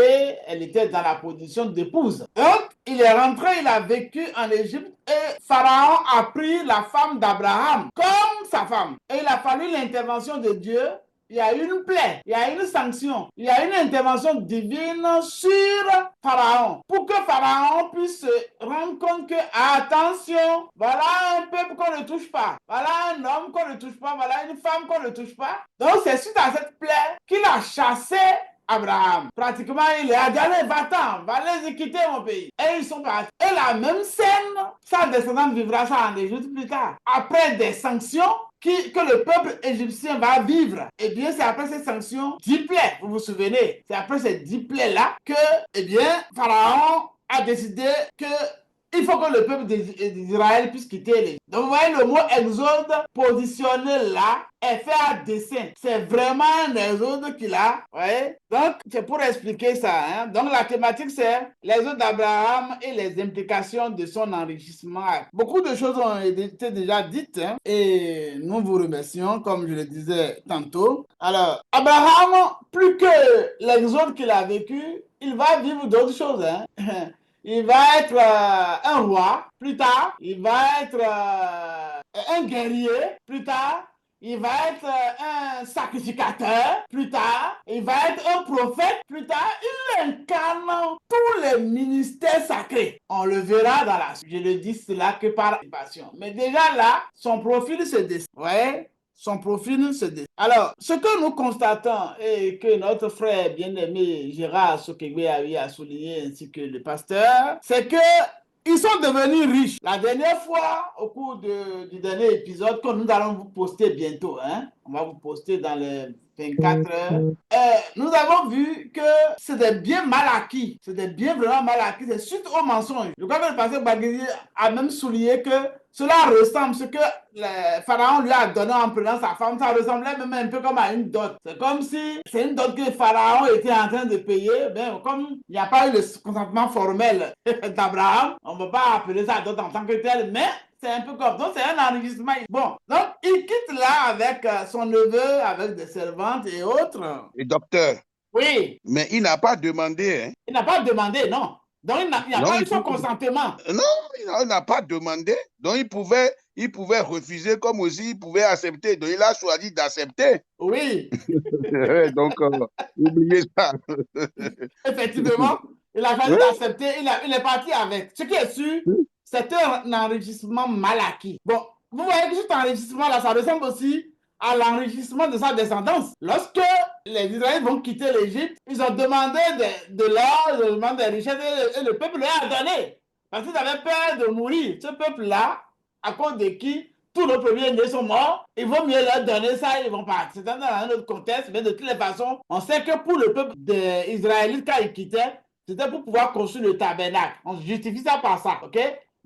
elle était dans la position d'épouse. Donc, il est rentré, il a vécu en Égypte et Pharaon a pris la femme d'Abraham comme sa femme. Et il a fallu l'intervention de Dieu. Il y a une plaie, il y a une sanction, il y a une intervention divine sur Pharaon pour que Pharaon puisse se rendre compte que, attention, voilà un peuple qu'on ne touche pas, voilà un homme qu'on ne touche pas, voilà une femme qu'on ne touche pas. Donc c'est suite à cette plaie qu'il a chassé Abraham. Pratiquement, il a dit, allez, va-t'en, va les quitter mon pays. Et ils sont partis. Et la même scène, sa descendante vivra ça en Égypte plus tard. Après des sanctions que le peuple égyptien va vivre. Eh bien, c'est après ces sanctions, 10 plaies, vous vous souvenez, c'est après ces 10 plaies-là que, eh bien, Pharaon a décidé que il faut que le peuple d'Israël puisse quitter l'Égypte. Donc, vous voyez, le mot exode positionné là est fait à dessein. C'est vraiment un exode qu'il a. Ouais. Donc, c'est pour expliquer ça. Hein. Donc, la thématique, c'est l'exode d'Abraham et les implications de son enrichissement. Beaucoup de choses ont été déjà dites hein, et nous vous remercions, comme je le disais tantôt. Alors, Abraham, plus que l'exode qu'il a vécu, il va vivre d'autres choses. Hein. Il va être un roi plus tard. Il va être un guerrier plus tard. Il va être un sacrificateur plus tard. Il va être un prophète plus tard. Il incarne tous les ministères sacrés. On le verra dans la suite. Je le dis cela que par passion. Mais déjà là, son profil se dessine. Vous voyez? Son profil se dessine. Alors, ce que nous constatons et que notre frère bien-aimé Gérard Sokegbe a souligné ainsi que le pasteur, c'est que ils sont devenus riches. La dernière fois, au cours du dernier épisode, que nous allons vous poster bientôt, hein, on va vous poster dans les 24 heures, nous avons vu que c'est des biens mal acquis. C'est des biens vraiment mal acquis. C'est suite au mensonge. Je crois que le pasteur Baguiri a même souligné que cela ressemble, ce que le Pharaon lui a donné en prenant sa femme, ça ressemblait même un peu comme à une dot. C'est comme si c'est une dot que le Pharaon était en train de payer. Ben, comme il n'y a pas eu le consentement formel d'Abraham, on ne peut pas appeler ça dot en tant que tel, mais c'est un peu comme... Donc, c'est un enrichissement. Bon, donc, il quitte là avec son neveu, avec des servantes et autres. Et docteur. Oui. Mais il n'a pas demandé. Hein? Il n'a pas demandé, non. Donc, il n'a pas eu son consentement. Non, il n'a pas demandé. Donc, il pouvait refuser comme aussi il pouvait accepter. Donc, il a choisi d'accepter. Oui. Donc, oubliez ça. Effectivement, il a choisi d'accepter. Il est parti avec. Ce qui est sûr, c'est un enrichissement mal acquis. Bon, vous voyez que cet enrichissement-là, ça ressemble aussi à l'enrichissement de sa descendance. Lorsque les Israélites vont quitter l'Égypte, ils ont demandé de l'or, ils ont demandé des richesses et le peuple leur a donné. Parce qu'ils avaient peur de mourir. Ce peuple-là, à cause de qui tous nos premiers-nés sont morts, il vaut mieux leur donner ça, ils vont partir. C'est dans un autre contexte, mais de toutes les façons, on sait que pour le peuple des Israélites, quand ils quittaient, c'était pour pouvoir construire le tabernacle. On justifie ça par ça, ok?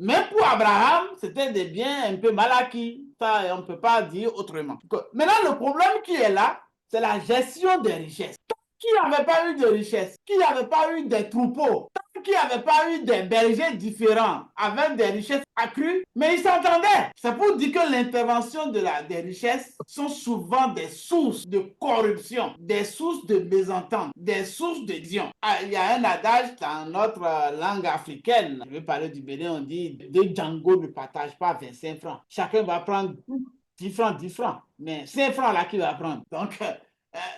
Mais pour Abraham, c'était des biens un peu mal acquis. Ça, on ne peut pas dire autrement. Maintenant, le problème qui est là, c'est la gestion des richesses. Qui n'avait pas eu de richesses, qui n'avait pas eu des troupeaux, qui n'avait pas eu des bergers différents avec des richesses accrues, mais ils s'entendaient. C'est pour dire que l'intervention des richesses sont souvent des sources de corruption, des sources de mésentente, des sources de division. Il y a un adage dans notre langue africaine, je vais parler du Bénin, on dit « deux Django ne partagent pas 25 francs ». Chacun va prendre 10 francs, mais 5 francs là qui va prendre. Donc,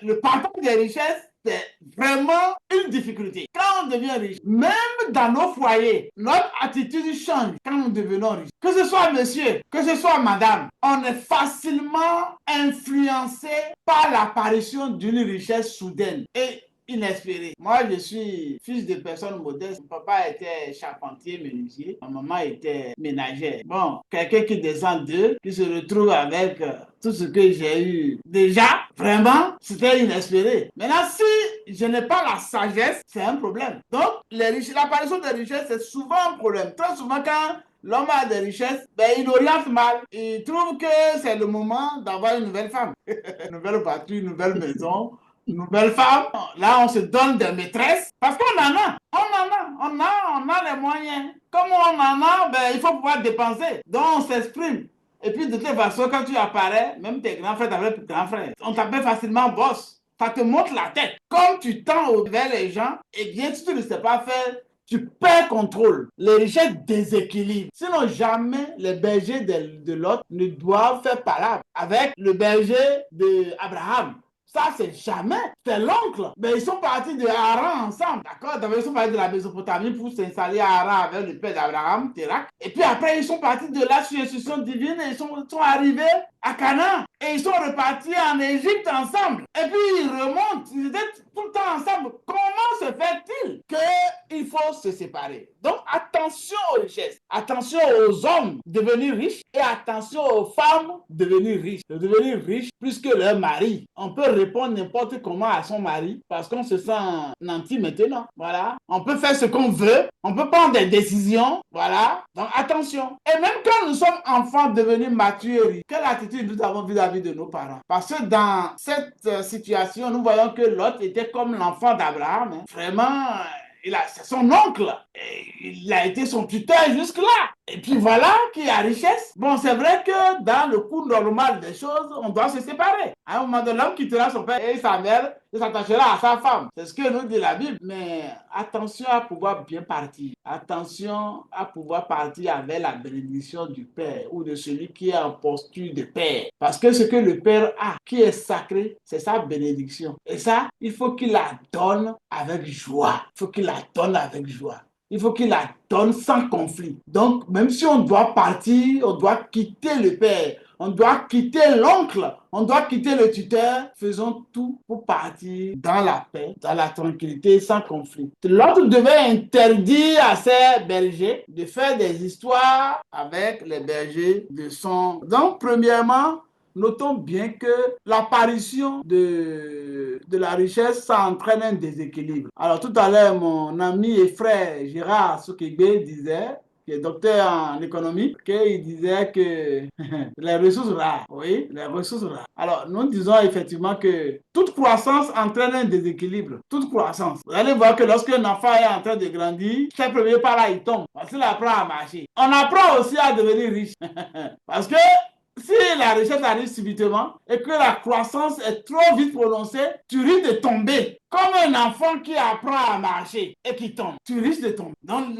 le partage des richesses, c'est vraiment une difficulté. Quand on devient riche, même dans nos foyers, notre attitude change quand nous devenons riches. Que ce soit monsieur, que ce soit madame, on est facilement influencé par l'apparition d'une richesse soudaine et inespérée. Moi, je suis fils de personnes modestes. Mon papa était charpentier, menuisier. Ma maman était ménagère. Bon, quelqu'un qui descend d'eux, qui se retrouve avec tout ce que j'ai eu déjà, vraiment, c'était inespéré. Maintenant, si je n'ai pas la sagesse, c'est un problème. Donc, l'apparition des richesses, c'est souvent un problème. Très souvent, quand l'homme a des richesses, ben, il oriente mal. Il trouve que c'est le moment d'avoir une nouvelle femme. Une nouvelle voiture, une nouvelle maison, une nouvelle femme. Là, on se donne des maîtresses parce qu'on en a. On a les moyens. Comme on en a, ben, il faut pouvoir dépenser. Donc, on s'exprime. Et puis, de toute façon, quand tu apparais, même tes grands frères t'appellent grand frère. On t'appelle facilement boss. Ça te monte la tête. Comme tu tends vers les gens, et bien, si tu ne sais pas faire, tu perds contrôle. Les richesses déséquilibrent. Sinon, jamais les bergers de Lot ne doivent faire palabre avec le berger d'Abraham. Ça, c'est jamais. C'est l'oncle. Mais ils sont partis de Haran ensemble. D'accord? D'abord, ils sont partis de la Mésopotamie pour s'installer à Haran avec le père d'Abraham, Térak. Et puis après, ils sont partis de là sur instruction divine et ils sont arrivés à Canaan. Et ils sont repartis en Égypte ensemble. Et puis, ils remontent. Ils étaient tout le temps ensemble. Comment se fait-il qu'il faut se séparer? Donc, attention aux richesses. Attention aux hommes devenus riches et attention aux femmes devenues riches. De devenir riches plus que leur mari. On peut répondre n'importe comment à son mari parce qu'on se sent nanti maintenant. Voilà. On peut faire ce qu'on veut. On peut prendre des décisions. Voilà. Donc, attention. Et même quand nous sommes enfants devenus matures, quelle attitude nous avons vis-à-vis de nos parents? Parce que dans cette situation, nous voyons que Lot était comme l'enfant d'Abraham. Hein. Vraiment, c'est son oncle. Et il a été son tuteur jusque-là. Et puis voilà qu'il y a richesse. Bon, c'est vrai que dans le cours normal des choses, on doit se séparer. À un moment donné, l'homme quittera son père et sa mère et s'attachera à sa femme. C'est ce que nous dit la Bible. Mais attention à pouvoir bien partir. Attention à pouvoir partir avec la bénédiction du Père ou de celui qui est en posture de Père. Parce que ce que le Père a, qui est sacré, c'est sa bénédiction. Et ça, il faut qu'il la donne avec joie. Il faut qu'il la donne avec joie. Il faut qu'il la donne sans conflit. Donc, même si on doit partir, on doit quitter le Père, on doit quitter l'oncle, on doit quitter le tuteur. Faisons tout pour partir dans la paix, dans la tranquillité, sans conflit. L'autre devait interdire à ses bergers de faire des histoires avec les bergers de son. Donc, premièrement, notons bien que l'apparition de la richesse, ça entraîne un déséquilibre. Alors, tout à l'heure, mon ami et frère Gérard Soukegbe disait, qui est docteur en économie, qu'il disait que les ressources rares, oui, les ressources rares. Alors, nous disons effectivement que toute croissance entraîne un déséquilibre. Toute croissance. Vous allez voir que lorsque un enfant est en train de grandir, chaque premier pas là, il tombe. Parce qu'il apprend à marcher. On apprend aussi à devenir riche. Parce que si la richesse arrive subitement et que la croissance est trop vite prononcée, tu risques de tomber. Comme un enfant qui apprend à marcher et qui tombe, tu risques de tomber. Donc,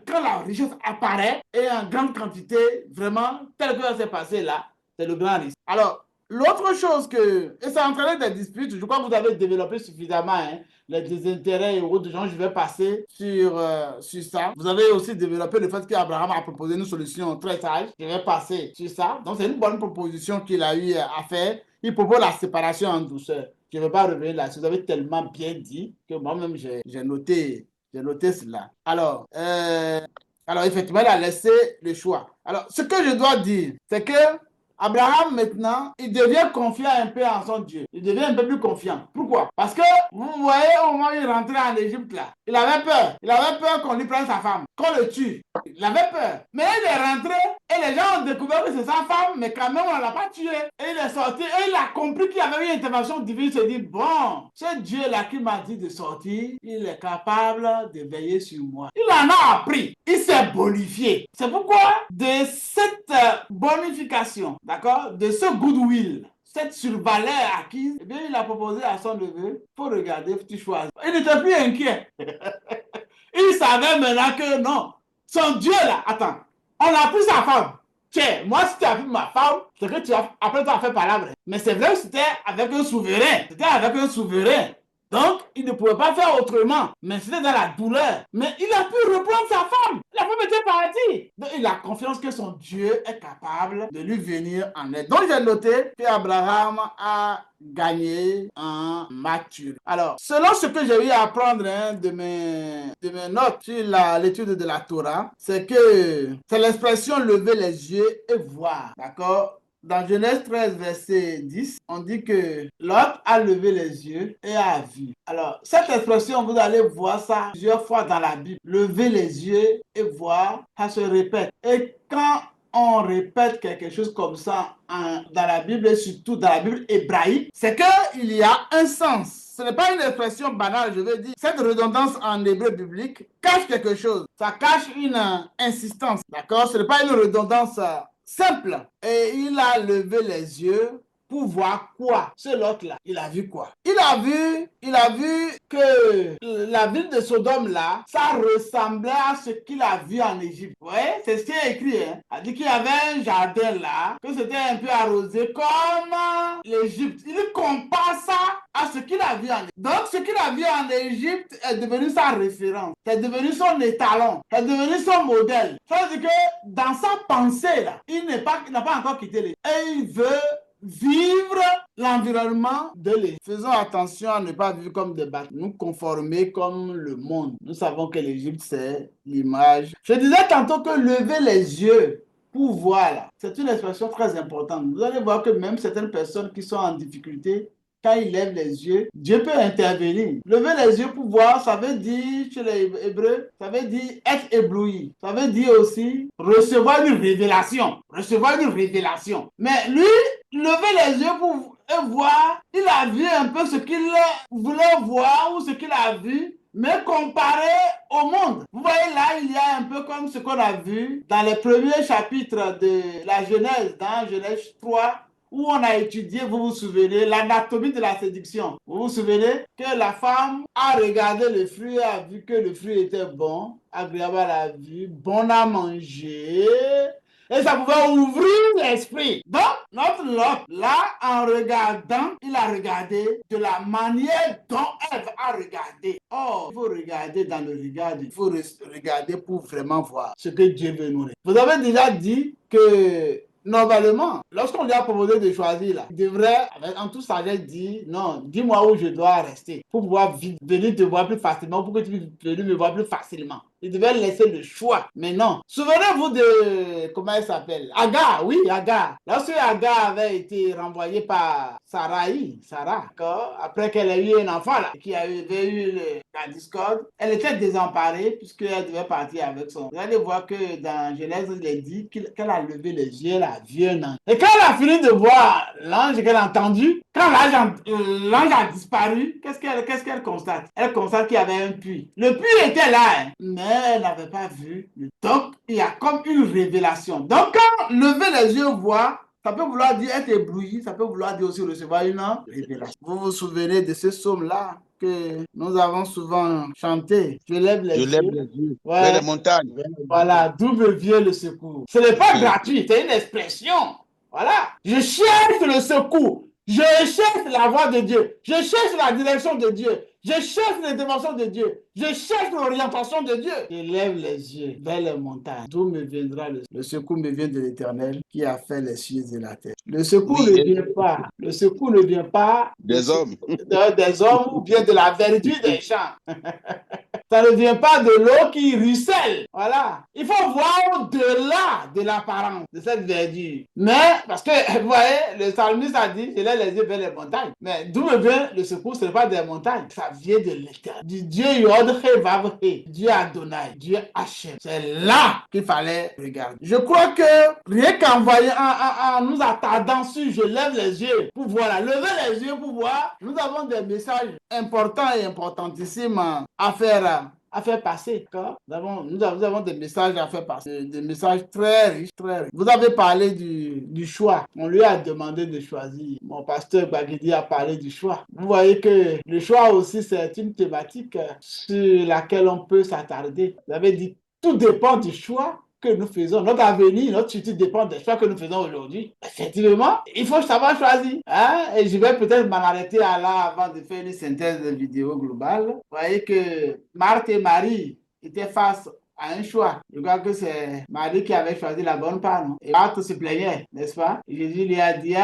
quand la richesse apparaît et en grande quantité, vraiment, tel que ça s'est passé là, c'est le grand risque. Alors, l'autre chose et ça entraîne des disputes, je crois que vous avez développé suffisamment les désintérêts et autres gens, je vais passer sur ça. Vous avez aussi développé le fait qu'Abraham a proposé une solution très sage, je vais passer sur ça. Donc c'est une bonne proposition qu'il a eu à faire. Il propose la séparation en douceur. Je ne vais pas revenir là-dessus, vous avez tellement bien dit que moi-même j'ai noté cela. Alors, effectivement, il a laissé le choix. Alors, ce que je dois dire, c'est que Abraham, maintenant, il devient confiant un peu en son Dieu. Il devient un peu plus confiant. Pourquoi? Parce que, vous voyez, au moment où il rentrait en Égypte, là, il avait peur. Il avait peur qu'on lui prenne sa femme, qu'on le tue. Il avait peur. Mais il est rentré et les gens ont découvert que c'est sa femme, mais quand même, on ne l'a pas tué. Et il est sorti et il a compris qu'il y avait une intervention divine. Il s'est dit, bon, ce Dieu-là qui m'a dit de sortir, il est capable de veiller sur moi. Il en a appris. Il s'est bonifié. C'est pourquoi, de cette bonification, d'accord, de ce goodwill, cette survaleur acquise, eh bien, il a proposé à son neveu, il faut regarder, tu choisis. Il n'était plus inquiet. Il savait maintenant que non, son Dieu là, attends, on a pris sa femme. Tiens, moi si tu as pris ma femme, c'est que tu as, après tu as fait palabre. Mais c'est vrai que c'était avec un souverain. C'était avec un souverain. Donc, il ne pouvait pas faire autrement. Mais c'était dans la douleur. Mais il a pu reprendre sa femme. La femme était partie. Donc, il a confiance que son Dieu est capable de lui venir en aide. Donc, j'ai noté qu'Abraham a gagné en maturité. Alors, selon ce que j'ai eu à apprendre de mes notes sur l'étude de la Torah, c'est l'expression lever les yeux et voir. D'accord? Dans Genèse 13, verset 10, on dit que Lot a levé les yeux et a vu. Alors, cette expression, vous allez voir ça plusieurs fois dans la Bible. Lever les yeux et voir, ça se répète. Et quand on répète quelque chose comme ça dans la Bible, et surtout dans la Bible hébraïque, c'est qu'il y a un sens. Ce n'est pas une expression banale, je veux dire. Cette redondance en hébreu biblique cache quelque chose. Ça cache une insistance, d'accord? Ce n'est pas une redondance simple. Et il a levé les yeux pour voir quoi? Ce Lot-là, il a vu quoi? Il a vu que la ville de Sodome là, ça ressemblait à ce qu'il a vu en Égypte. Vous voyez, c'est ce qui est écrit. Il a dit qu'il y avait un jardin là, que c'était un peu arrosé comme l'Égypte. Il compare ça à ce qu'il a vu en Égypte. Donc, ce qu'il a vu en Égypte est devenu sa référence. C'est devenu son étalon. C'est devenu son modèle. Ça veut dire que dans sa pensée là, il n'a pas encore quitté l'Égypte. Et il veut vivre l'environnement de l'Égypte. Faisons attention à ne pas vivre comme des bâtiments, nous conformer comme le monde. Nous savons que l'Égypte, c'est l'image. Je disais tantôt que lever les yeux pour voir, là, c'est une expression très importante. Vous allez voir que même certaines personnes qui sont en difficulté, quand ils lèvent les yeux, Dieu peut intervenir. Lever les yeux pour voir, ça veut dire, chez les Hébreux, ça veut dire être ébloui. Ça veut dire aussi recevoir une révélation. Recevoir une révélation. Mais lui, lever les yeux pour voir, il a vu un peu ce qu'il voulait voir ou ce qu'il a vu, mais comparé au monde. Vous voyez là, il y a un peu comme ce qu'on a vu dans les premiers chapitres de la Genèse, dans Genèse 3, où on a étudié, vous vous souvenez, l'anatomie de la séduction. Vous vous souvenez que la femme a regardé le fruit, a vu que le fruit était bon, agréable à la vue, bon à manger, et ça pouvait ouvrir l'esprit. Donc, notre Lot, là, en regardant, il a regardé de la manière dont Ève a regardé. Oh, il faut regarder dans le regard, il faut regarder pour vraiment voir ce que Dieu veut nous dire. Vous avez déjà dit que normalement, lorsqu'on lui a proposé de choisir, là, il devrait, en toute sagesse, dire non, dis-moi où je dois rester pour pouvoir venir te voir plus facilement, pour que tu puisses venir me voir plus facilement. Il devait laisser le choix. Mais non. Souvenez-vous de, comment elle s'appelle? Agar, oui, Agar. Lorsque Agar avait été renvoyée par Sarah, après qu'elle ait eu un enfant, là, qui avait eu la discorde, elle était désemparée puisqu'elle devait partir avec son. Vous allez voir que dans Genèse, il est dit qu'elle a levé les yeux, elle a vu un ange. Et quand elle a fini de voir l'ange qu'elle a entendu, quand l'ange a disparu, qu'est-ce qu'elle constate? Elle constate qu'il y avait un puits. Le puits était là, hein, mais elle n'avait pas vu. Donc, il y a comme une révélation. Donc, quand lever les yeux, voir, ça peut vouloir dire être ébloui, ça peut vouloir dire aussi recevoir une révélation. Vous vous souvenez de ce psaume-là que nous avons souvent chanté? Je lève les yeux. Ouais. Vers les montagnes. Voilà, d'où me vient le secours. Ce n'est pas gratuit, c'est une expression. Voilà. Je cherche le secours. Je cherche la voix de Dieu. Je cherche la direction de Dieu. Je cherche l'intervention de Dieu. Je cherche l'orientation de Dieu. Je lève les yeux vers les montagnes. D'où me viendra le secours? Me vient de l'Éternel qui a fait les cieux et la terre. Le secours ne vient pas. Le secours ne vient pas des hommes. Des hommes ou bien de la verdure des champs. Ça ne vient pas de l'eau qui ruisselle. Voilà. Il faut voir au-delà de l'apparence de cette verdure. Mais, parce que, vous voyez, le psalmiste a dit, je lève les yeux vers les montagnes. Mais d'où me vient le secours? Ce n'est pas des montagnes. Ça vient de l'Éternel. Du Dieu Yod-Hé, Vav-Hé. Dieu Adonai. Dieu Hachem. C'est là qu'il fallait regarder. Je crois que rien qu'en nous attardant sur je lève les yeux pour voir, là, lever les yeux pour voir, nous avons des messages importants et importantissimes à faire passer. Nous avons des messages à faire passer, des messages très riches, très riches. Vous avez parlé du choix. On lui a demandé de choisir. Mon pasteur Bagidi a parlé du choix. Vous voyez que le choix aussi, c'est une thématique sur laquelle on peut s'attarder. Vous avez dit, tout dépend du choix que nous faisons. Notre avenir, notre futur dépend des choix que nous faisons aujourd'hui. Effectivement, il faut savoir choisir. Hein? Et je vais peut-être m'en arrêter là avant de faire une synthèse de vidéo globale. Vous voyez que Marthe et Marie étaient face à un choix. Je crois que c'est Marie qui avait choisi la bonne part, non? Et Marthe se plaignait, n'est-ce pas? Et Jésus lui a dit,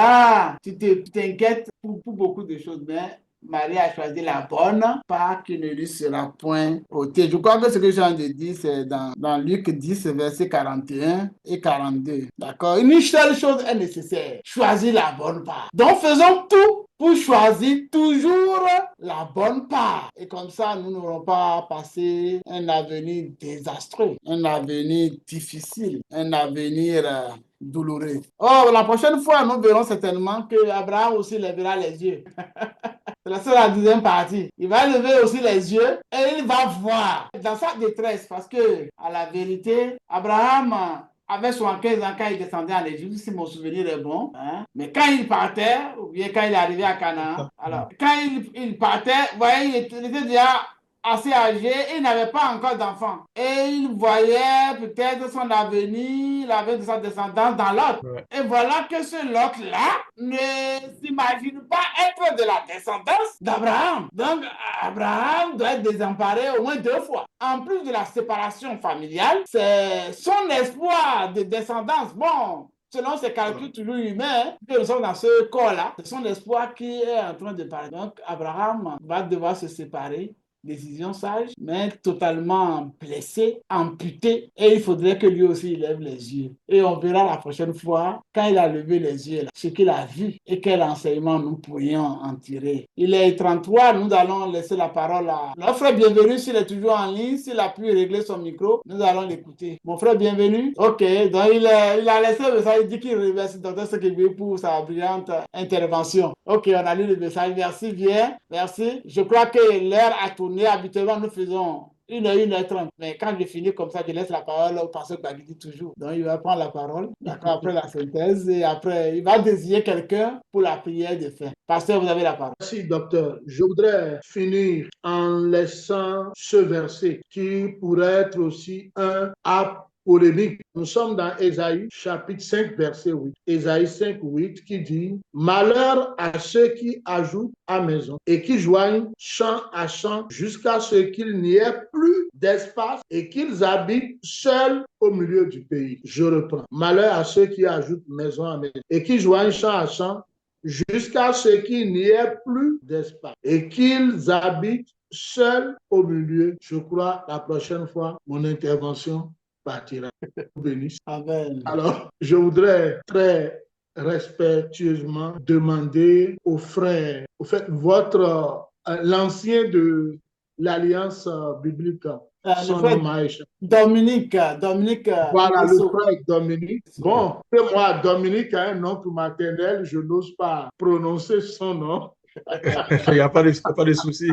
tu t'inquiètes pour beaucoup de choses, mais Marie a choisi la bonne part qui ne lui sera point ôtée. Je crois que ce que j'ai envie de dire, c'est dans Luc 10, versets 41 et 42. D'accord? Une seule chose est nécessaire. Choisir la bonne part. Donc, faisons tout pour choisir toujours la bonne part. Et comme ça, nous n'aurons pas passé un avenir désastreux, un avenir difficile, un avenir douloureux. Oh, la prochaine fois, nous verrons certainement que Abraham aussi lèvera les yeux. C'est la deuxième partie. Il va lever aussi les yeux et il va voir dans sa détresse parce que, à la vérité, Abraham avait 75 ans quand il descendait en Égypte, si mon souvenir est bon. Hein? Mais quand il partait, ou bien quand il est arrivé à Canaan, alors, quand il partait, vous voyez, il était déjà assez âgé, il n'avait pas encore d'enfant. Et il voyait peut-être son avenir, l'avenir de sa descendance dans l'autre. Ouais. Et voilà que ce lot-là ne s'imagine pas être de la descendance d'Abraham. Donc, Abraham doit être désemparé au moins 2 fois. En plus de la séparation familiale, c'est son espoir de descendance. Bon, selon ses calculs toujours humains, que nous sommes dans ce corps-là, c'est son espoir qui est en train de parler. Donc, Abraham va devoir se séparer. Décision sage, mais totalement blessé, amputé, et il faudrait que lui aussi il lève les yeux. Et on verra la prochaine fois, quand il a levé les yeux, là, ce qu'il a vu et quel enseignement nous pourrions en tirer. Il est 33, nous allons laisser la parole à notre frère Bienvenu, s'il est toujours en ligne, s'il a pu régler son micro, nous allons l'écouter. Mon frère Bienvenu, ok, donc il a laissé le message, il dit qu'il remercie Dr. Sekebe pour sa brillante intervention. Ok, on a lu le message, merci bien, merci. Je crois que l'heure a tourné. Habituellement, nous faisons 1h30. Mais quand je finis comme ça, je laisse la parole au pasteur Bagidi toujours. Donc, il va prendre la parole, d'accord, après la synthèse, et après, il va désigner quelqu'un pour la prière de fin. Pasteur, vous avez la parole. Merci, docteur. Je voudrais finir en laissant ce verset qui pourrait être aussi un polémique. Nous sommes dans Ésaïe chapitre 5 verset 8. Ésaïe 5, 8 qui dit « Malheur à ceux qui ajoutent à maison et qui joignent champ à champ jusqu'à ce qu'il n'y ait plus d'espace et qu'ils habitent seuls au milieu du pays. » Je reprends. Malheur à ceux qui ajoutent maison à maison et qui joignent champ à champ jusqu'à ce qu'il n'y ait plus d'espace et qu'ils habitent seuls au milieu. Je crois la prochaine fois, mon intervention partira. Bénisse. Amen. Alors, je voudrais très respectueusement demander aux frères, au fait, l'ancien de l'Alliance biblique, son nom m'a échappé. Dominique. Voilà, le frère Dominique. Bon, moi, Dominique a un nom pour maternel, je n'ose pas prononcer son nom. Il n'y a pas de souci.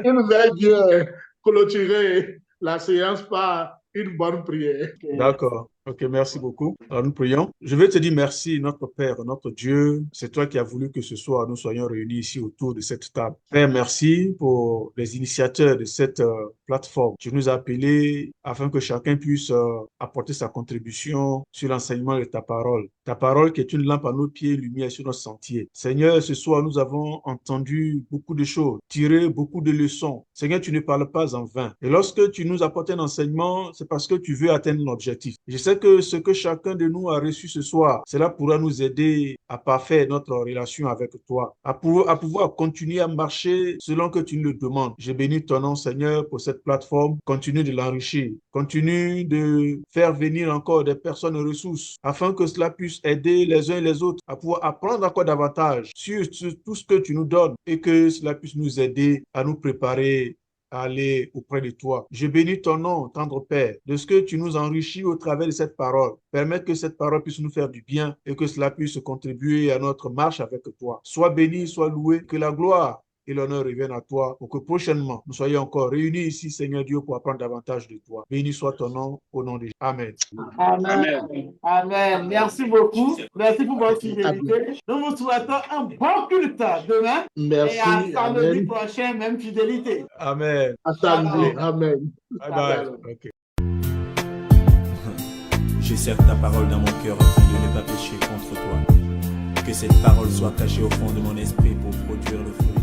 Il va bien clôturer la séance par une bonne prière. D'accord. Ok, merci beaucoup. Alors, nous prions. Je vais te dire merci, notre Père, notre Dieu. C'est toi qui as voulu que ce soir, nous soyons réunis ici autour de cette table. Père, merci pour les initiateurs de cette plateforme. Tu nous as appelés afin que chacun puisse apporter sa contribution sur l'enseignement de ta parole. Ta parole qui est une lampe à nos pieds, lumière sur notre sentier. Seigneur, ce soir, nous avons entendu beaucoup de choses, tiré beaucoup de leçons. Seigneur, tu ne parles pas en vain. Et lorsque tu nous apportes un enseignement, c'est parce que tu veux atteindre un objectif. Je sais que ce que chacun de nous a reçu ce soir, cela pourra nous aider à parfaire notre relation avec toi, à pouvoir continuer à marcher selon que tu nous le demandes. Je bénis ton nom, Seigneur, pour cette plateforme. Continue de l'enrichir. Continue de faire venir encore des personnes ressources afin que cela puisse aider les uns et les autres à pouvoir apprendre encore davantage sur tout ce que tu nous donnes et que cela puisse nous aider à nous préparer à aller auprès de toi. Je bénis ton nom, tendre Père, de ce que tu nous enrichis au travers de cette parole. Permets que cette parole puisse nous faire du bien et que cela puisse contribuer à notre marche avec toi. Sois béni, sois loué, que la gloire et l'honneur reviennent à toi pour que prochainement nous soyons encore réunis ici, Seigneur Dieu, pour apprendre davantage de toi. Béni soit ton nom, au nom de Jésus. Amen. Amen. Amen. Merci beaucoup. Merci pour votre fidélité. Nous vous souhaitons un bon culte demain. Merci. Et à samedi prochain, même fidélité. Amen. À samedi. Amen. Bye bye. Okay. Je serre ta parole dans mon cœur afin de ne pas pécher contre toi. Que cette parole soit cachée au fond de mon esprit pour produire le fruit.